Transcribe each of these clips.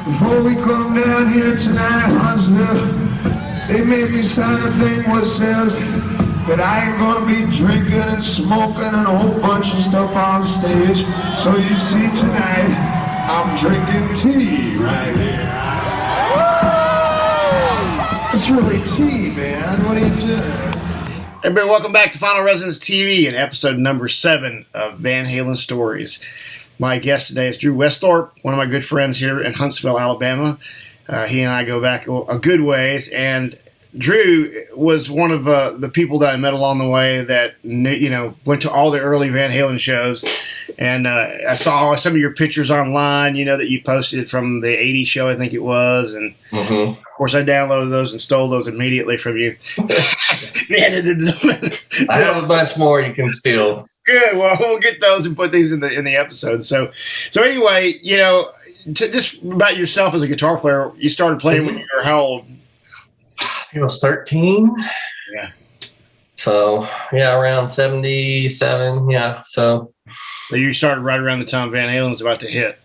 Before we come down here tonight, Huntsville, they made me sign a thing what says that I ain't gonna be drinking and smoking and a whole bunch of stuff on stage. So you see tonight, I'm drinking tea right here. It's really tea, man. What are you doing? Everybody, welcome back to Final Resonance TV and episode number 7 of Van Halen Stories. My guest today is Drew Westrope, one of my good friends here in Huntsville, Alabama. He and I go back a good ways, and Drew was one of the people that I met along the way that went to all the early Van Halen shows, and I saw some of your pictures online, that you posted from the '80s show, I think it was, and of course I downloaded those and stole those immediately from you. I have a bunch more you can steal. Good. Well, we'll get those and put these in the episode. So anyway, just about yourself as a guitar player, you started playing when you were how old? I think I was 13. Yeah. So, yeah, around 77. Yeah. So you started right around the time Van Halen was about to hit.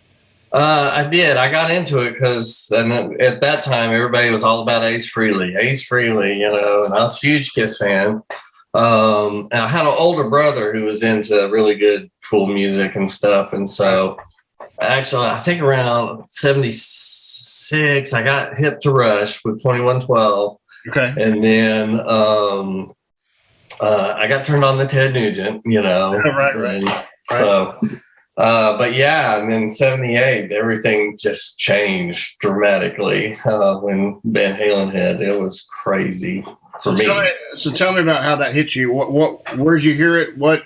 I did. I got into it because at that time, everybody was all about Ace Frehley, and I was a huge Kiss fan. And I had an older brother who was into really good, cool music and stuff. And so actually, I think around 76, I got hip to Rush with 2112. Okay. And then I got turned on to Ted Nugent, Right. So, but yeah, and then 78, everything just changed dramatically when Van Halen hit. It was crazy. For me. Tell me about how that hit you. Where did you hear it? What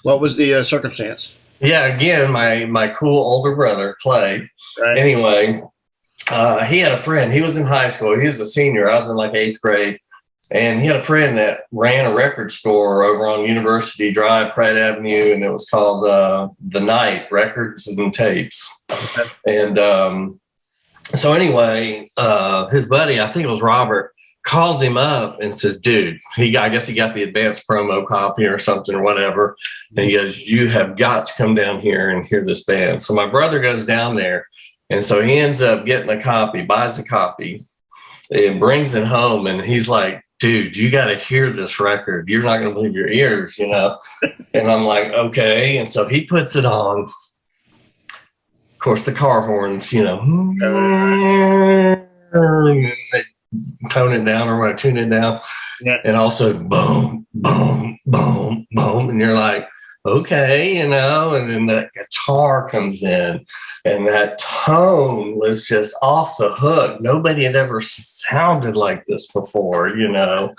was the circumstance? Yeah, again, my cool older brother, Clay. Right. Anyway, he had a friend. He was in high school. He was a senior. I was in like 8th grade. And he had a friend that ran a record store over on University Drive, Pratt Avenue, and it was called The Night Records and Tapes. Okay. And so anyway, his buddy, I think it was Robert, calls him up and says, dude, I guess he got the advanced promo copy or something or whatever. And he goes, you have got to come down here and hear this band. So my brother goes down there. And so he ends up getting a copy, buys a copy, and brings it home. And he's like, dude, you got to hear this record. You're not going to believe your ears, And I'm like, okay. And so he puts it on. Of course, the car horns, and then they tone it down or what, tune it down. Yeah. And also boom, boom, boom, boom. And you're like, okay, and then that guitar comes in and that tone was just off the hook. Nobody had ever sounded like this before, Right.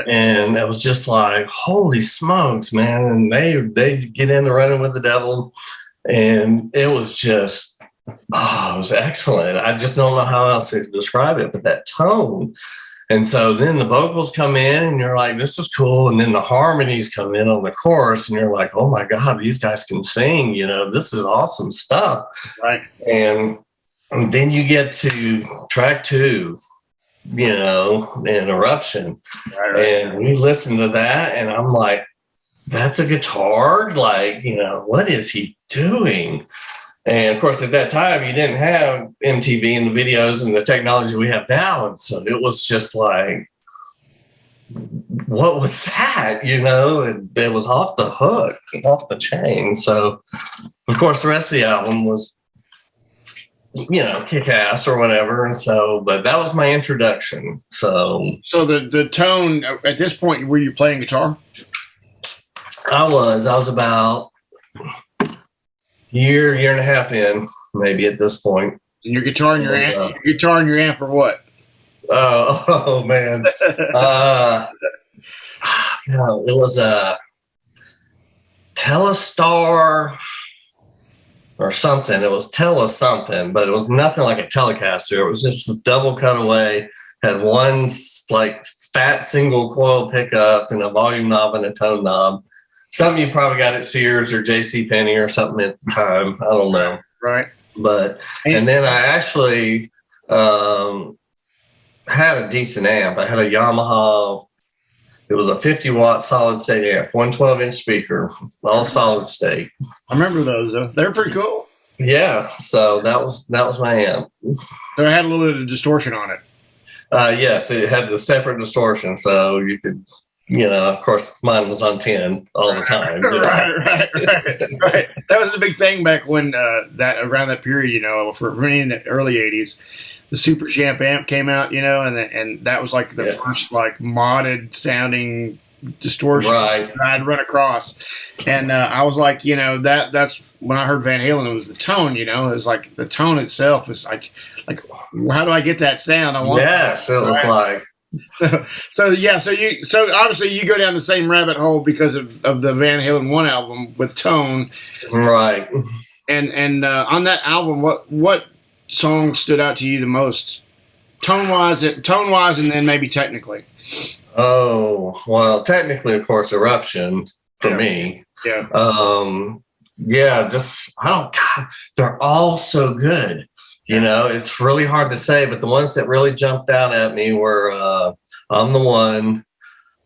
And it was just like, holy smokes, man. And they get into Running with the Devil. And it was just, it was excellent. I just don't know how else to describe it, but that tone. And so then the vocals come in and you're like, this is cool. And then the harmonies come in on the chorus and you're like, oh my God, these guys can sing, this is awesome stuff. Right. And then you get to track 2, and Eruption. Right. And we listen to that and I'm like, that's a guitar? Like, what is he doing? And of course, at that time, you didn't have MTV and the videos and the technology we have now. And so it was just like, what was that? And it was off the hook, off the chain. So, of course, the rest of the album was, kick ass or whatever. And so, but that was my introduction. So the tone at this point, were you playing guitar? I was about year and a half in, maybe at this point. And your guitar and your amp or what? Oh man. It was a Telestar or something. It was Tele something, but it was nothing like a Telecaster. It was just a double cutaway, had one like fat single coil pickup and a volume knob and a tone knob. Something you probably got at Sears or J.C. Penney or something at the time. I don't know. Right. But, and then I actually had a decent amp. I had a Yamaha. It was a 50-watt solid state amp, 112-inch speaker, all solid state. I remember those, though. They're pretty cool. Yeah, so that was my amp. So it had a little bit of distortion on it. Yes, it had the separate distortion, so you could, of course, mine was on 10 all the time. Right. That was the big thing back when that around that period, for me in the early '80s, the Super Champ amp came out, and that was like the first like modded sounding distortion I'd run across, and I was like, that's when I heard Van Halen. It was the tone, it was like the tone itself was like how do I get that sound? I want. Yes, it was like. So obviously you go down the same rabbit hole because of the Van Halen 1 album with tone, right? And on that album, what song stood out to you the most, tone wise, and then maybe technically? Oh, well, technically, of course, Eruption for me. Yeah. God, they're all so good. It's really hard to say, but the ones that really jumped out at me were I'm the One.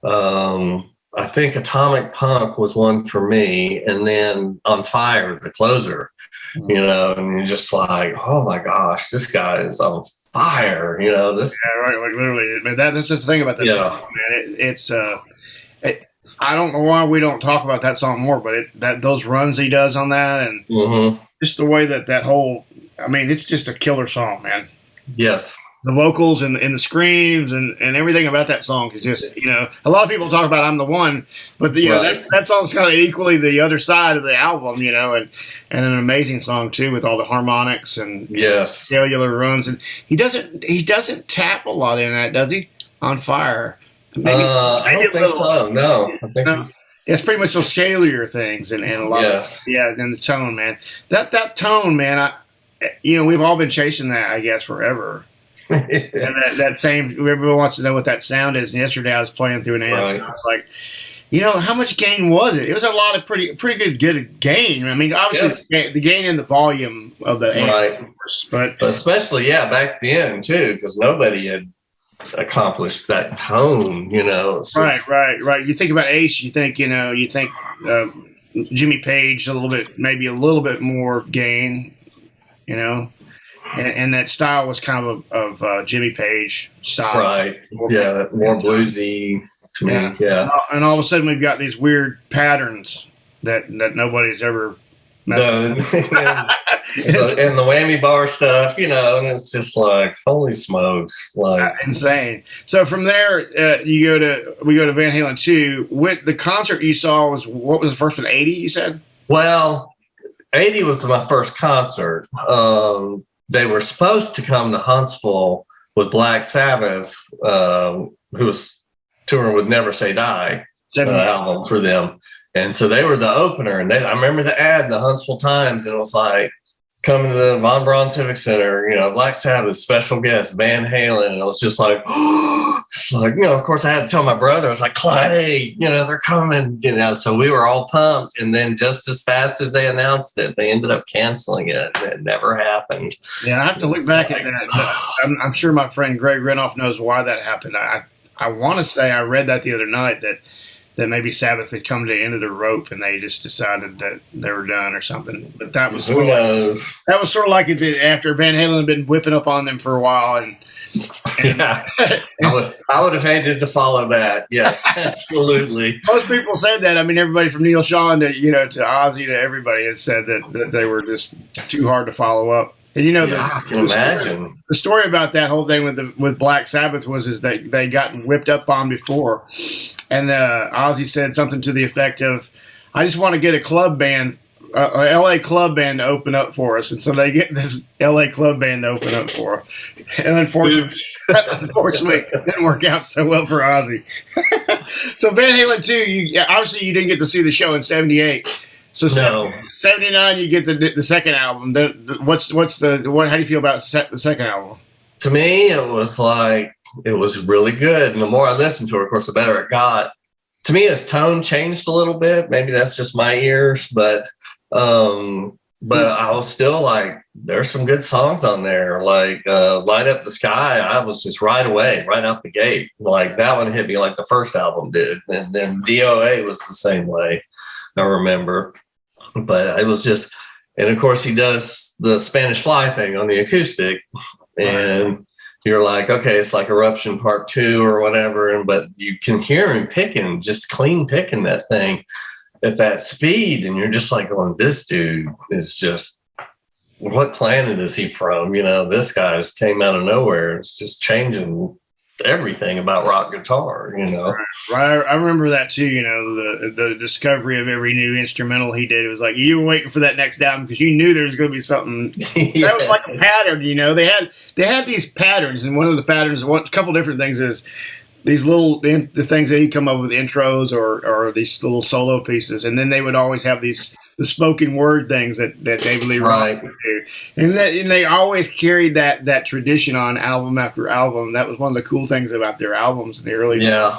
I think Atomic Punk was one for me, and then On Fire, the closer. And you're just like, oh my gosh, this guy is on fire. This. Yeah, right. Like literally, man. That's just the thing about that song, man. I don't know why we don't talk about that song more, but those runs he does on that, and just the way that whole. I mean, it's just a killer song, man. Yes. The vocals and the screams and everything about that song is just, a lot of people talk about I'm the One, but that song's kind of equally the other side of the album, and an amazing song too with all the harmonics and cellular runs. And he doesn't tap a lot in that, does he? On Fire. Maybe I don't think so. No, I think it's pretty much those cellular things and a lot and the tone, man. That tone, man, we've all been chasing that, I guess, forever. And that same, everyone wants to know what that sound is. And yesterday I was playing through an amp, and I was like, how much gain was it? It was a lot of pretty good gain. I mean, obviously the gain and the volume of the amp, but especially back then too, because nobody had accomplished that tone. Right. You think about Ace, you think Jimmy Page maybe a little bit more gain. And that style was kind of Jimmy Page style. Right. More bluesy to me. Yeah. And all of a sudden we've got these weird patterns that nobody's ever messed with. And the whammy bar stuff, and it's just like, holy smokes. Like insane. So from there, we go to Van Halen 2. With the concert you saw what was the first one, 80, you said? Well, 80 was my first concert. They were supposed to come to Huntsville with Black Sabbath, who was touring with Never Say Die album for them. And so they were the opener. And I remember the ad in the Huntsville Times, and it was like, coming to the Von Braun Civic Center, Black Sabbath, special guest, Van Halen. And I was just like, it's like, of course I had to tell my brother, I was like, Clay, they're coming, so we were all pumped. And then just as fast as they announced it, they ended up canceling it. It never happened. Yeah, I have to look back at that. I'm sure my friend Greg Renoff knows why that happened. I want to say I read that the other night that maybe Sabbath had come to the end of the rope and they just decided that they were done or something. But that was sort of like it did after Van Halen had been whipping up on them for a while. And I would have hated to follow that. Yes, absolutely. Most people said that. I mean, everybody from Neil Sean to Ozzy to everybody had said that they were just too hard to follow up. And I can imagine the story about that whole thing with Black Sabbath is that they got whipped up on before, and Ozzy said something to the effect of, "I just want to get a club band, a LA club band to open up for us," and so they get this LA club band to open up for them. And unfortunately, it didn't work out so well for Ozzy. So Van Halen 2, obviously you didn't get to see the show in '78. So 79, you get the second album. How do you feel about the second album? To me, it was really good. And the more I listened to it, of course, the better it got. To me, his tone changed a little bit. Maybe that's just my ears, but I was still like, there's some good songs on there. Like Light Up the Sky, I was just right out the gate. Like that one hit me like the first album did. And then DOA was the same way, I remember. But it was just, And of course, he does the Spanish Fly thing on the acoustic, and you're like, okay, it's like Eruption Part 2 or whatever. But you can hear him picking, just clean picking that thing at that speed. And you're just like going, this dude is just, what planet is he from? You know, this guy's came out of nowhere. It's just changing everything about rock guitar, you know. Right. I remember that too, you know, the discovery of every new instrumental he did. It was like you were waiting for that next album because you knew there was going to be something. That was like a pattern, you know. They had these patterns, and one of the patterns, a couple different things is these little the things that he'd come up with, intros or these little solo pieces, and then they would always have the spoken word things that David Lee Roth would do, and they always carried that tradition on album after album. That was one of the cool things about their albums in the early days.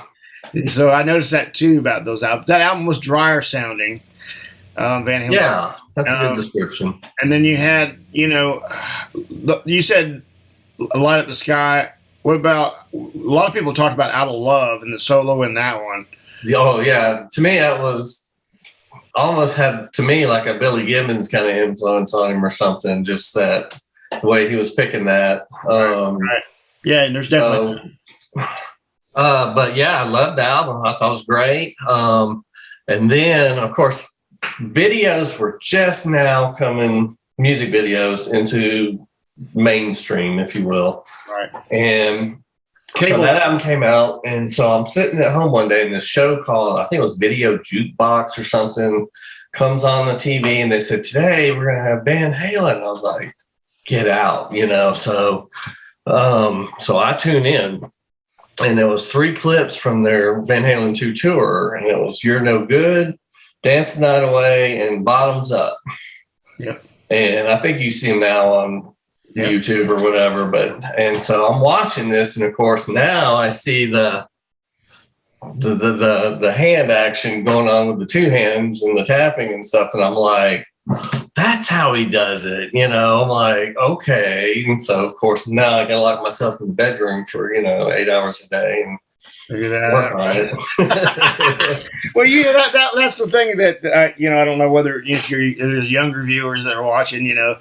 And so I noticed that too about those albums. That album was drier sounding. Van Halen. Yeah, that's a good description. And then you had, you know, you said Light Up the Sky. What about, a lot of people talked about Out of Love and the solo in that one. Oh, yeah. To me, that was almost had, to me, like a Billy Gibbons kind of influence on him or something, just that, the way he was picking that. Right. Yeah, and there's definitely. But yeah, I loved the album. I thought it was great. And then, of course, videos were just now coming, music videos, into mainstream, if you will. Right. And so that album came out, and so I'm sitting at home one day, and this show called, I think it was Video Jukebox or something, comes on the TV, and they said, today we're going to have Van Halen. And I was like, get out, you know. So I tune in, and there was 3 clips from their Van Halen 2 tour, and it was You're No Good, Dance the Night Away, and Bottoms Up. Yep. And I think you see them now on YouTube or whatever, and so I'm watching this, and of course now I see the hand action going on with the 2 hands and the tapping and stuff, and I'm like, that's how he does it, you know. I'm like, okay. And so of course now I gotta lock myself in the bedroom for, you know, 8 hours a day and work on it. Well, you know, that's the thing that you know, I don't know whether if there's younger viewers that are watching, you know,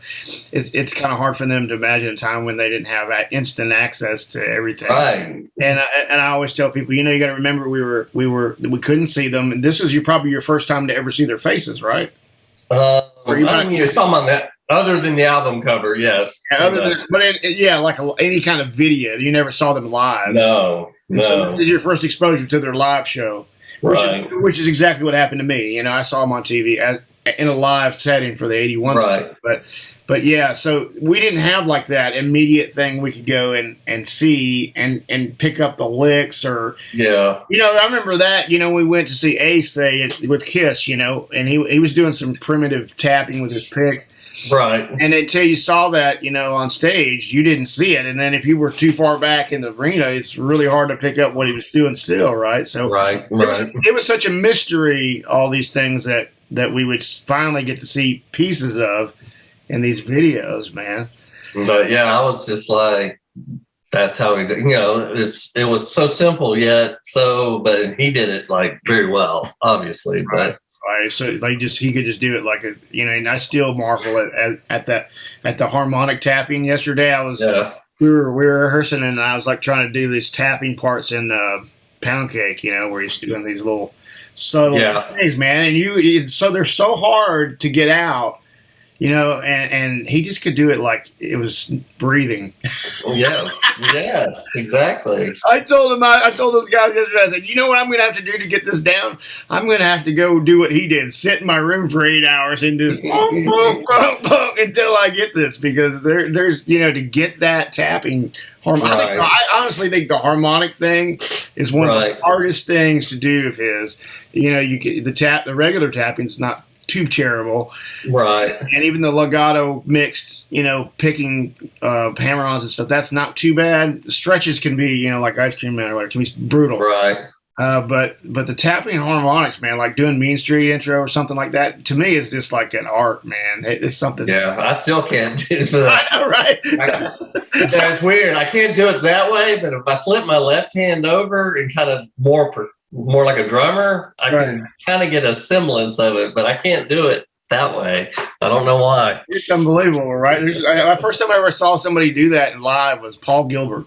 it's kind of hard for them to imagine a time when they didn't have instant access to everything. Right. And I always tell people, you know, you got to remember we couldn't see them, and this is probably your first time to ever see their faces, right? I mean, you're talking about that. Other than the album cover, yes. Yeah, like any kind of video, you never saw them live. No. So this is your first exposure to their live show, which is exactly what happened to me. You know, I saw them on TV in a live setting for the 81. Right. But yeah, so we didn't have like that immediate thing we could go and see and pick up the licks or. Yeah. You know, I remember that. You know, we went to see Ace with Kiss. You know, and he was doing some primitive tapping with his pick. Right. And until you saw that, you know, on stage, you didn't see it. And then if you were too far back in the arena, it's really hard to pick up what he was doing still, right? So it was such a mystery, all these things that we would finally get to see pieces of in these videos, man. But yeah, I was just like, that's how he did. You know, it was so simple yet but he did it like very well, obviously. Right. But right, so he could just do it like you know, and I still marvel at the harmonic tapping. Yesterday, we were rehearsing, and I was like trying to do these tapping parts in Pound Cake, you know, where he's doing these little subtle things, man. And so they're so hard to get out, you know, and he just could do it like it was breathing. Yes, exactly. I told those guys yesterday, I said, you know what I'm going to have to do to get this down? I'm going to have to go do what he did, sit in my room for 8 hours and just until I get this, because there's, you know, to get that tapping harmonic. I honestly think the harmonic thing is one of the hardest things to do of his. You know, the regular tapping's not too terrible, right? And even the legato mixed, you know, picking hammer-ons and stuff, that's not too bad. Stretches can be, you know, like Ice Cream Man or whatever, can be brutal, right? But the tapping harmonics, man, like doing Mean Street Intro or something like that, to me is just like an art, man. It's something. Yeah, I still can't do that. I know, right? That's weird. I can't do it that way, but if I flip my left hand over and kind of more like a drummer, I can kind of get a semblance of it, but I can't do it that way. I don't know why. It's unbelievable, right? The first time I ever saw somebody do that live was Paul Gilbert.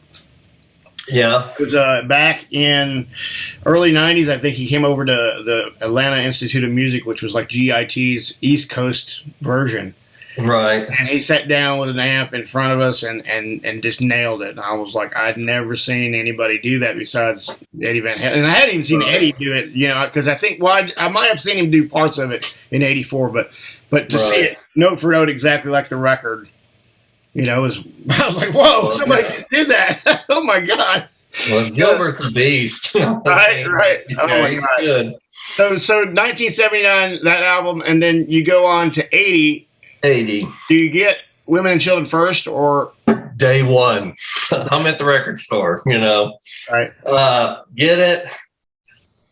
Yeah. It was back in early 90s. I think he came over to the Atlanta Institute of Music, which was like GIT's East Coast version. Right. And he sat down with an amp in front of us and just nailed it. And I was like, I'd never seen anybody do that besides Eddie Van Halen. And I hadn't even seen Eddie do it, because I think, I might have seen him do parts of it in '84, but to see it note for note exactly like the record, I was like, whoa, somebody just did that. Oh my God. Well, Gilbert's a beast. Right. Oh my God. Good. So 1979, that album, and then you go on to 80. Do you get Women and Children first, or day one? I'm at the record store, Right. Get it.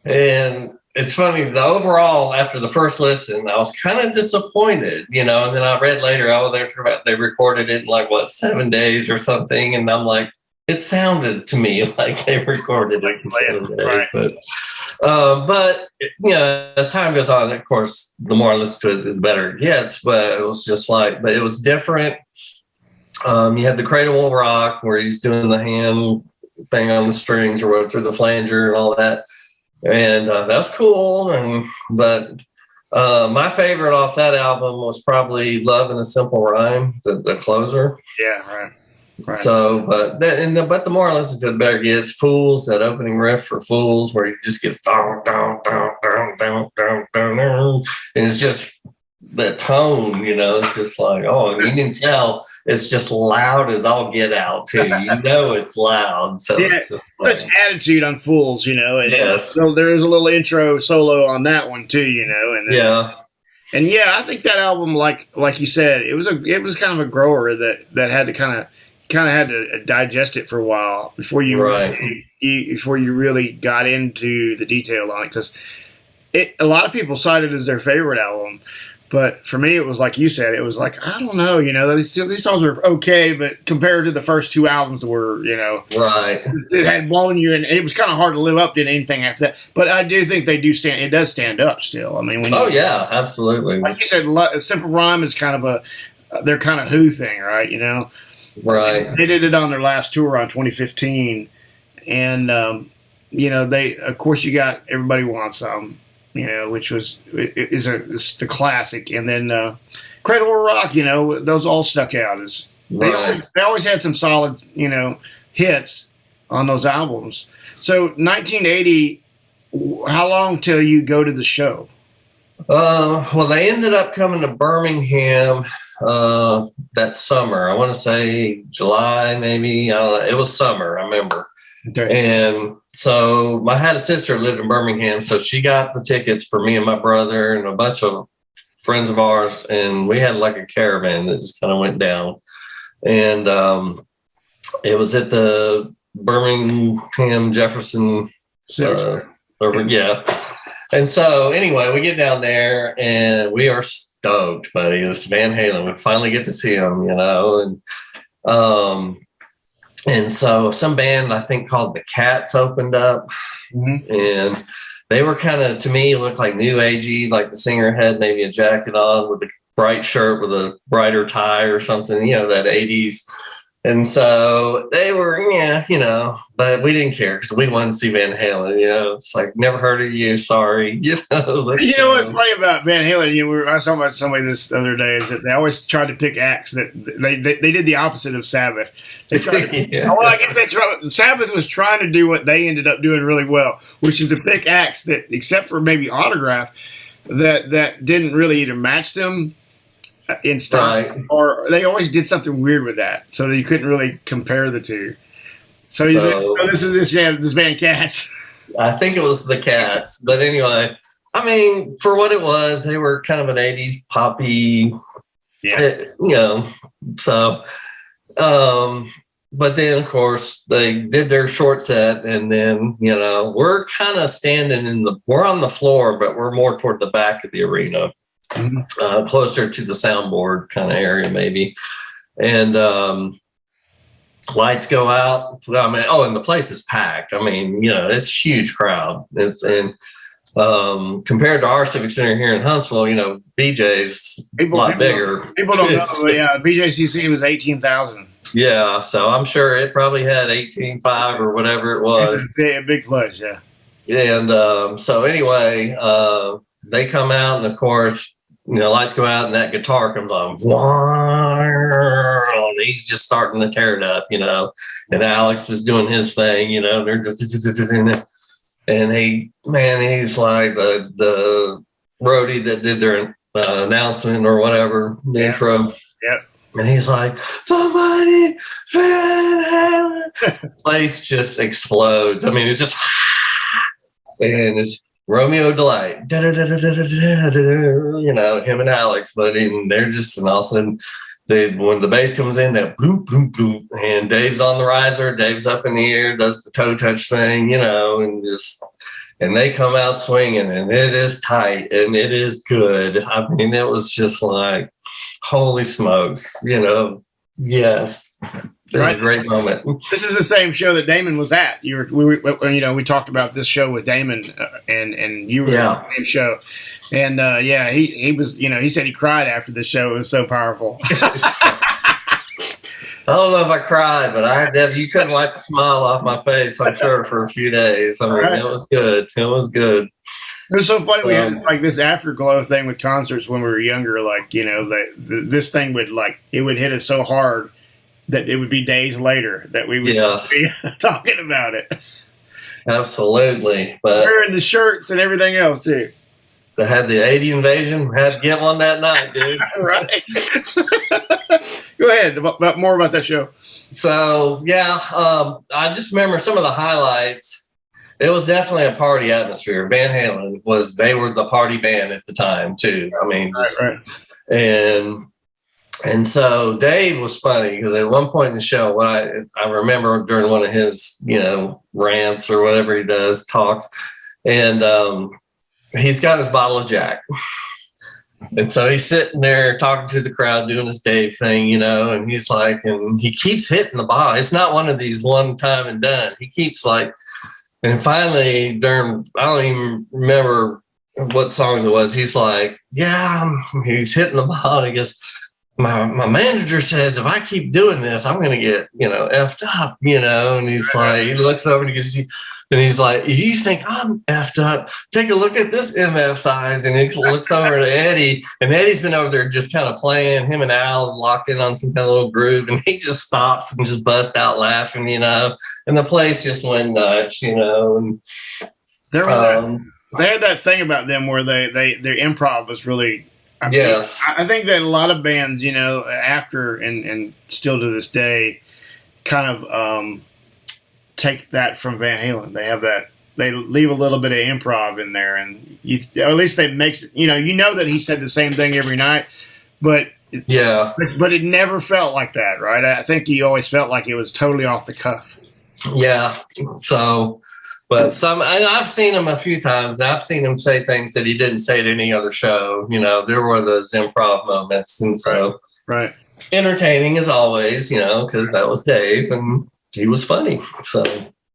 And it's funny, the overall, after the first listen, I was kind of disappointed, and then I read later, they recorded it in 7 days or something. And I'm like, it sounded to me like they recorded it in 7 days. Right. But as time goes on, of course, the more I listen to it, the better it gets. But it was just but it was different. You had the Cradle Will Rock, where he's doing the hand thing on the strings or whatever, through the flanger and all that. And that's cool. But my favorite off that album was probably Love in a Simple Rhyme, the closer. Yeah, right. So, but the more I listen to it, the better it gets. Fools, that opening riff for Fools, where he just gets down, down, down, down, down, down, down, down, and it's just that tone, it's just like, and you can tell it's just loud as all get out too. It's loud. So it's just such attitude on Fools, and yes. So there's a little intro solo on that one too, and yeah. And I think that album, like you said, it was kind of a grower that had to kind of had to digest it for a while before you really got into the detail on it, because a lot of people cited it as their favorite album, but for me it was like you said, it was like, I don't know, these songs are okay, but compared to the first two albums were, right, it had blown you, and it was kind of hard to live up to anything after that. But I do think it does stand up still. I mean, yeah, absolutely. Like you said, Simple Rhyme is kind of their kind of Who thing, right? Right. They did it on their last tour on 2015, and they, of course, you got Everybody Wants Some, which is the classic, and then Cradle Will Rock, those all stuck out as they always had some solid hits on those albums. So 1980, how long till you go to the show? Well, they ended up coming to Birmingham that summer. I want to say July, maybe. I don't know. It was summer, I remember. Okay. And so I had a sister who lived in Birmingham, so she got the tickets for me and my brother and a bunch of friends of ours, and we had like a caravan that just kind of went down. And it was at the Birmingham Jefferson yeah. And so anyway, we get down there and we are stoked, buddy. It's Van Halen. We finally get to see him, and so some band I think called the Cats opened up, and they were kind of, to me, looked like new agey. Like the singer had maybe a jacket on with a bright shirt with a brighter tie or something, that 80s. And so they were, but we didn't care because we wanted to see Van Halen. It's like, never heard of you, sorry. What's funny about Van Halen? I was talking about somebody this other day, is that they always tried to pick acts that they did the opposite of Sabbath. They tried to, Sabbath was trying to do what they ended up doing really well, which is to pick acts that, except for maybe Autograph, that didn't really either match them in style, or they always did something weird with that, so that you couldn't really compare the two. So this is this band Cats. I think it was the Cats, but anyway, I mean, for what it was, they were kind of an 80s poppy, So, but then of course they did their short set, and then we're kind of we're on the floor, but we're more toward the back of the arena. Closer to the soundboard kind of area maybe, and lights go out. I mean, and the place is packed. I mean, it's a huge crowd. And compared to our Civic Center here in Huntsville, BJ's a lot bigger. People don't know, but yeah, BJCC was 18,000. Yeah, so I'm sure it probably had 18.5 or whatever it was. It's a big place, yeah. And so anyway, they come out, and of course, lights go out, and that guitar comes on. And he's just starting to tear it up, and Alex is doing his thing, they're just, and he's like the roadie that did their announcement or whatever, the intro. Yep. And he's like, somebody, Van Halen. Place just explodes. I mean, it's just, and it's Romeo the Light. Him and Alex, but they're just, and all of a sudden, when the bass comes in, that boom, boom, boom, and Dave's on the riser, Dave's up in the air, does the toe touch thing, and they come out swinging, and it is tight, and it is good. I mean, it was just like, holy smokes, yes. It was a great moment. This is the same show that Damon was at. We talked about this show with Damon, and you were on the same show. And he was, he said he cried after the show. It was so powerful. I don't know if I cried, but you couldn't wipe the smile off my face, I'm sure, for a few days. I mean, It was good. It was good. It was so funny. We had this afterglow thing with concerts when we were younger. This thing it would hit us so hard that it would be days later that we would be talking about it. Absolutely. But wearing the shirts and everything else, too. They had the 80 invasion. Had to get one that night, dude. Right. Go ahead. More about that show. So, I just remember some of the highlights. It was definitely a party atmosphere. Van Halen they were the party band at the time, too. I mean, right. And so Dave was funny because at one point in the show, what I remember during one of his, rants or whatever he does, talks, and he's got his bottle of Jack. And so he's sitting there talking to the crowd, doing his Dave thing, and he's like, and he keeps hitting the bottle. It's not one of these one time and done. He keeps and finally I don't even remember what songs it was. He's like, he's hitting the bottle. He goes, my manager says if I keep doing this, I'm going to get, effed up, and he's like, he looks over and he's like, you think I'm effed up? Take a look at this MF size. And he looks over at Eddie, and Eddie's been over there just kind of playing. Him and Al locked in on some kind of little groove, and he just stops and just busts out laughing, and the place just went nuts, and they had that thing about them where their improv was really. I think that a lot of bands, after and still to this day, kind of take that from Van Halen. They have that. They leave a little bit of improv in there, and at least they makes it. That he said the same thing every night, but but it never felt like that, right? I think he always felt like it was totally off the cuff. Yeah. So. But I've seen him a few times. I've seen him say things that he didn't say at any other show. There were those improv moments. And so entertaining as always, because that was Dave and he was funny. So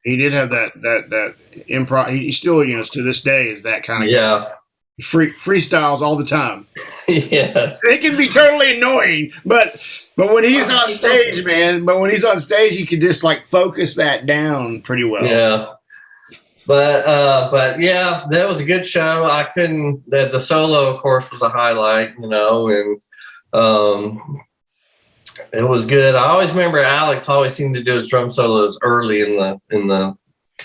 he did have that improv. He still, to this day is that kind of guy. Freestyles all the time. Yes. It can be totally annoying, but when he's on stage, man, he can just focus that down pretty well. Yeah. But yeah, that was a good show. The solo, of course, was a highlight, and it was good. I always remember Alex always seemed to do his drum solos early in the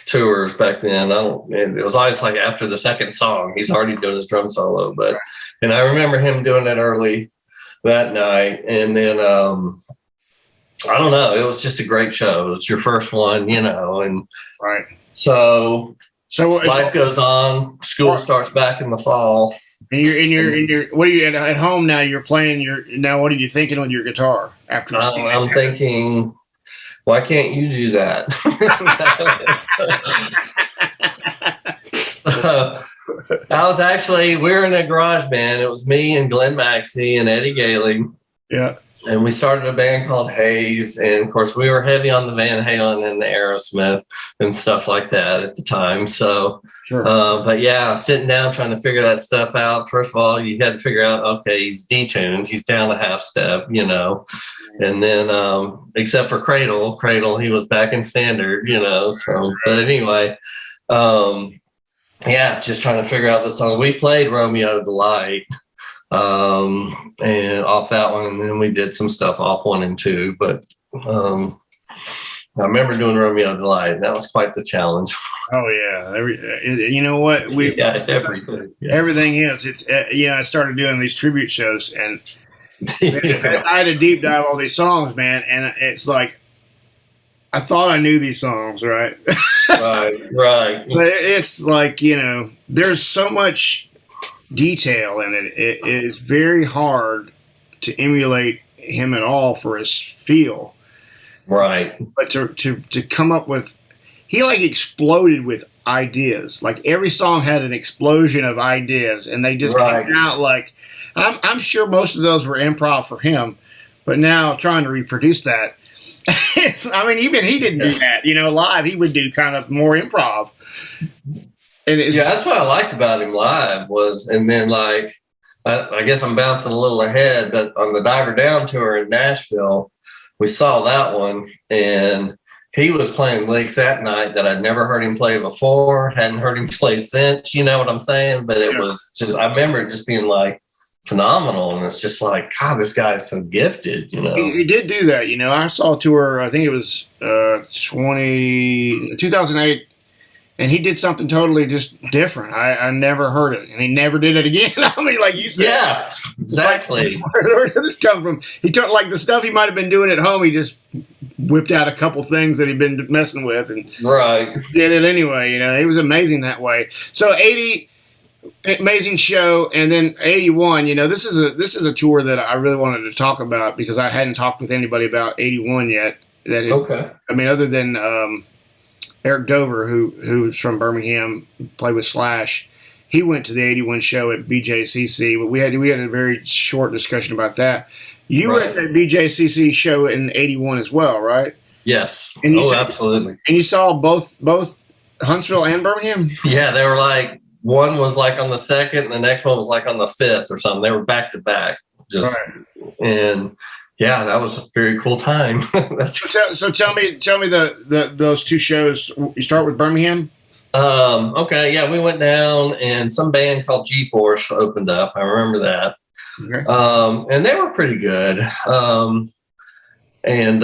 tours back then. It was always after the second song, he's already doing his drum solo. And I remember him doing it early that night, and then I don't know, it was just a great show. It was your first one, and right. So life goes on. School starts back in the fall. And you're what are you at home now? You're playing now. What are you thinking with your guitar after? I'm thinking, why can't you do that? We were in a garage band. It was me and Glenn Maxey and Eddie Gailey. Yeah. and we started a band called Hayes. And of course, we were heavy on the Van Halen and the Aerosmith and stuff like that at the time. So, Sure. but yeah, sitting down trying to figure that stuff out. First of all, you had to figure out, okay, he's detuned, he's down a half step, you know. And then, except for Cradle, he was back in standard, you know. So, but anyway, yeah, just trying to figure out the song. We played Romeo the Light, and off that one, and then we did some stuff off 1 and 2. But I remember doing Romeo the Light. That was quite the challenge. Oh yeah, you know what everything. Everything is. It's I started doing these tribute shows, and I had to deep dive all these songs, man, and it's like I thought I knew these songs, right? right. But it's like, there's so much detail in it. It is very hard to emulate him at all for his feel. Right. But to come up with, he like exploded with ideas. Like every song had an explosion of ideas, and they just came out like, I'm sure most of those were improv for him, but now trying to reproduce that, even he didn't do that. Live he would do kind of more improv. And that's what I liked about him live was, and then like, I guess I'm bouncing a little ahead, but on the Diver Down tour in Nashville, we saw that one, and he was playing licks that night that I'd never heard him play before, hadn't heard him play since, you know what I'm saying? But it was just, I remember it just being like phenomenal, and it's just like, God, this guy is so gifted, He did do that, I saw a tour, I think it was 2008, and he did something totally just different. I never heard it, and he never did it again. Like you said. Yeah, exactly. Where did this come from? He took like the stuff he might have been doing at home, he just whipped out a couple things that he'd been messing with and did it anyway. It was amazing that way. So 80, amazing show, and then 81. This is a tour that I really wanted to talk about because I hadn't talked with anybody about 81 yet. Other than Eric Dover, who's from Birmingham, played with Slash. He went to the 81 show at BJCC, but we had a very short discussion about that. You were at that BJCC show in 81 as well, right? Yes. Absolutely. And you saw both Huntsville and Birmingham? Yeah, they were like, one was like on the 2nd, and the next one was like on the 5th or something. They were back to back. And yeah, that was a very cool time. So tell me those two shows. You start with Birmingham? Okay, yeah, we went down, and some band called G-Force opened up. I remember that. Okay. And they were pretty good. And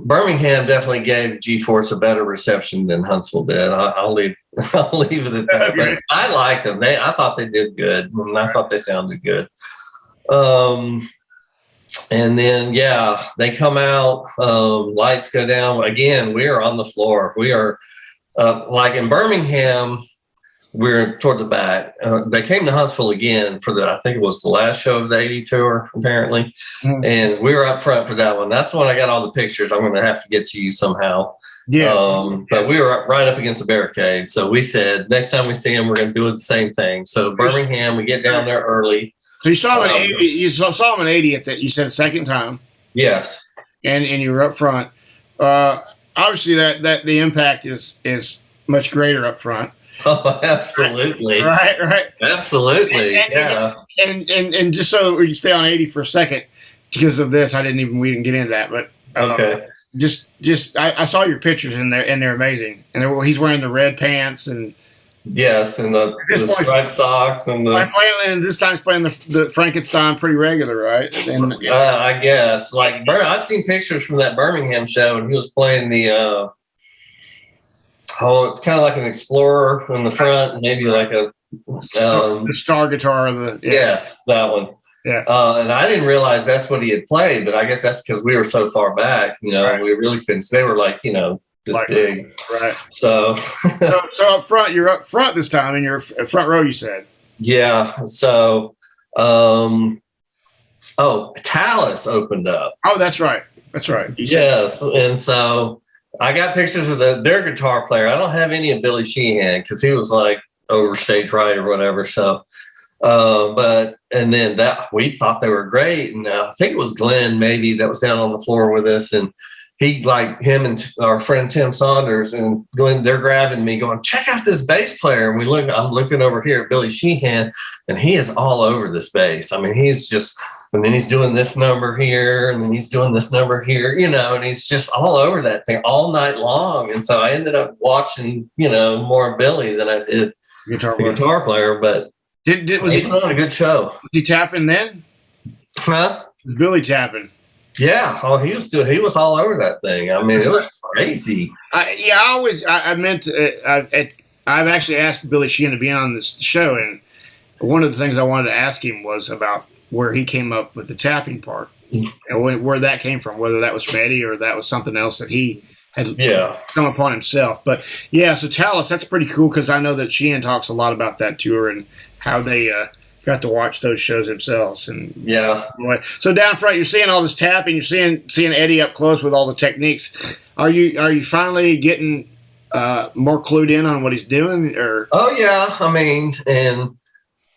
Birmingham definitely gave G-Force a better reception than Huntsville did. I'll leave it at that. Okay. But I liked them. I thought they did good, and I thought they sounded good. And then, they come out, lights go down. Again, we are on the floor. We are, like in Birmingham, we're toward the back. They came to Huntsville again for I think it was the last show of the 80 tour, apparently. Mm-hmm. And we were up front for that one. That's the one I got all the pictures. I'm going to have to get to you somehow. Yeah. But we were right up against the barricade. So we said, next time we see them, we're going to do the same thing. So Birmingham, we get down there early. So you saw him in 80. You saw him in 80 at that. You said second time. Yes. And you were up front. Obviously, that the impact is much greater up front. Oh, absolutely. Right. Absolutely. And just so we stay on 80 for a second, because of this, we didn't get into that, but okay. I saw your pictures and they're amazing. And he's wearing the red pants and. Yes, and the striped socks and this time he's playing the Frankenstein pretty regular, right? And, I guess I've seen pictures from that Birmingham show, and he was playing the it's kind of like an Explorer in the front, maybe like a the Star guitar. Yes, that one. Yeah, and I didn't realize that's what he had played, but I guess that's because we were so far back, we really couldn't. So they were this big, right? So up front, you're up front this time, and you're front row. You said, yeah. So, Talus opened up. Oh, that's right. Yes, and so I got pictures of their guitar player. I don't have any of Billy Sheehan because he was like over stage right or whatever. So, And then that we thought they were great. And I think it was Glenn maybe that was down on the floor with us. And he, like him and our friend Tim Saunders and Glenn, they're grabbing me going, check out this bass player. And I'm looking over here at Billy Sheehan, and he is all over this bass. I mean, he's just, and then he's doing this number here, and then he's doing this number here, and he's just all over that thing all night long. And so I ended up watching, more of Billy than I did the guitar player. But was he on a good show? Was he tapping then? Huh? Was Billy tapping? Yeah. Oh, he was all over that thing. I mean, it was crazy. I've actually asked Billy Sheehan to be on this show, and one of the things I wanted to ask him was about where he came up with the tapping part, and where that came from, whether that was from Eddie or that was something else that he had come upon himself. But so tell us, that's pretty cool, because I know that Sheehan talks a lot about that tour and how they got to watch those shows themselves. And so down front, you're seeing all this tapping, you're seeing Eddie up close with all the techniques. Are you finally getting more clued in on what he's doing? Or I mean,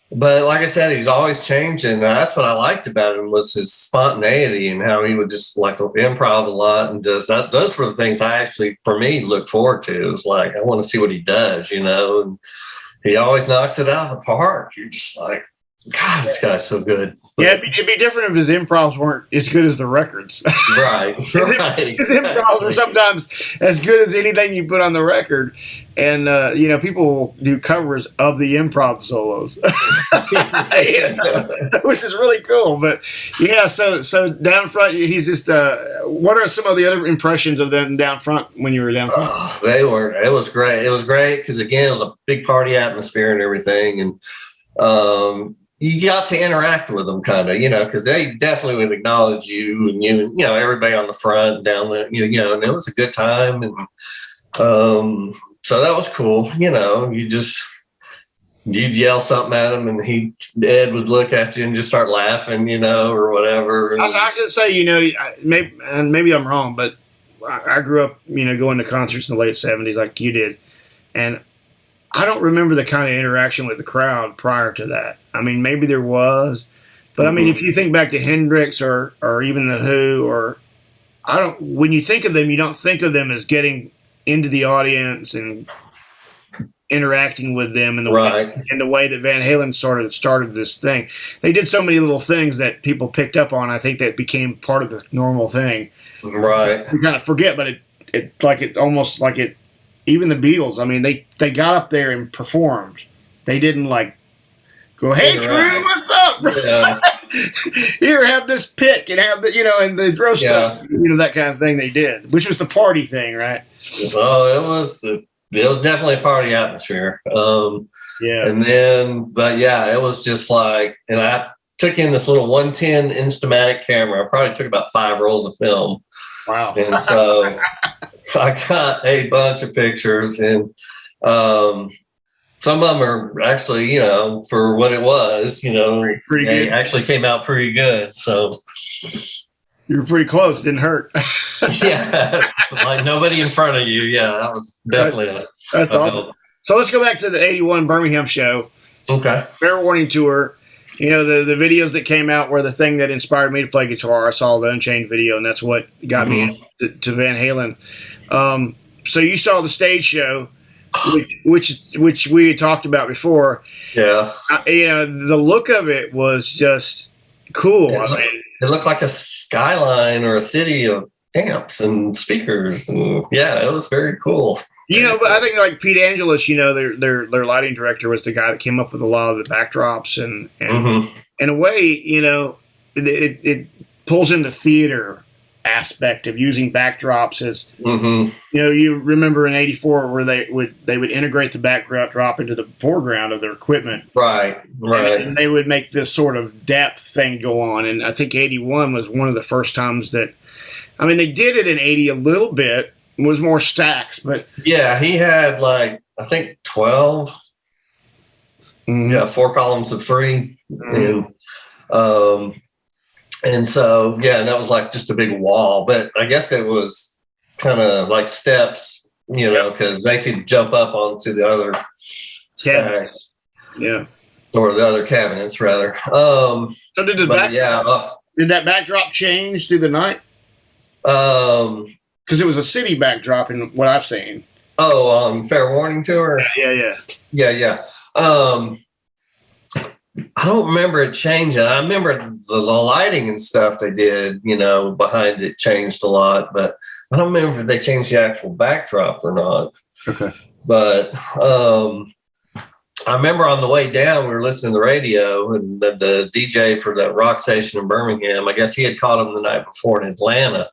but like I said, he's always changing. And that's what I liked about him, was his spontaneity and how he would just like improv a lot and does that. Those were the things I actually, for me, look forward to. It was like, I want to see what he does, and he always knocks it out of the park. You're just like, God, this guy's so good. Yeah, it'd be different if his improvs weren't as good as the records. Right. His improvs are sometimes as good as anything you put on the record. And, people will do covers of the improv solos, which is really cool. But, so down front, he's just what are some of the other impressions of them down front when you were down front? It was great. It was great because, again, it was a big party atmosphere and everything. And, you got to interact with them kind of, because they definitely would acknowledge you and everybody on the front down there, and it was a good time. And so that was cool. You'd yell something at him and Ed would look at you and just start laughing, or whatever. I could say, maybe I'm wrong, but I grew up, going to concerts in the late 70s like you did. And I don't remember the kind of interaction with the crowd prior to that. I mean, maybe there was, but I mean, if you think back to Hendrix or even the Who, when you think of them, you don't think of them as getting into the audience and interacting with them in the way that Van Halen sort of started this thing. They did so many little things that people picked up on. I think that became part of the normal thing. Right. We kind of forget, but it's almost like it. Even the Beatles, I mean, they got up there and performed. They didn't go, hey, Drew, what's up? Yeah. Here, have this pick and have and the throw stuff, that kind of thing they did, which was the party thing, right? Oh, it was definitely a party atmosphere. And then, it was just like, and I took in this little 110 Instamatic camera. I probably took about 5 rolls of film. Wow. And so I got a bunch of pictures, and some of them are actually, for what it was, pretty they good. Actually came out pretty good. So you were pretty close. Didn't hurt. Yeah. Like nobody in front of you. Yeah. That was definitely that's awesome. So let's go back to the 81 Birmingham show. Okay. Fair Warning Tour. The videos that came out were the thing that inspired me to play guitar. I saw the Unchained video, and that's what got me to Van Halen. So you saw the stage show, which we had talked about before. Yeah. The look of it was just cool. It looked like a skyline or a city of amps and speakers, and it was very cool. But I think like Pete Angelus, their lighting director was the guy that came up with a lot of the backdrops, and in a way, it pulls in the theater aspect of using backdrops as you remember in '84 where they would integrate the backdrop into the foreground of their equipment, right, and they would make this sort of depth thing go on. And I think '81 was one of the first times that, I mean, they did it in '80 a little bit. It was more stacks, but he had I think 12 4 columns of free, and so and that was like just a big wall, but I guess it was kind of like steps, because they could jump up onto the other stacks. or the other cabinets rather. So did Did that backdrop change through the night? Because it was a city backdrop in what I've seen. Fair Warning Tour. Yeah. I don't remember it changing. I remember the lighting and stuff they did, behind it changed a lot, but I don't remember if they changed the actual backdrop or not. Okay. But I remember on the way down, we were listening to the radio, and the DJ for that rock station in Birmingham, I guess he had caught him the night before in Atlanta.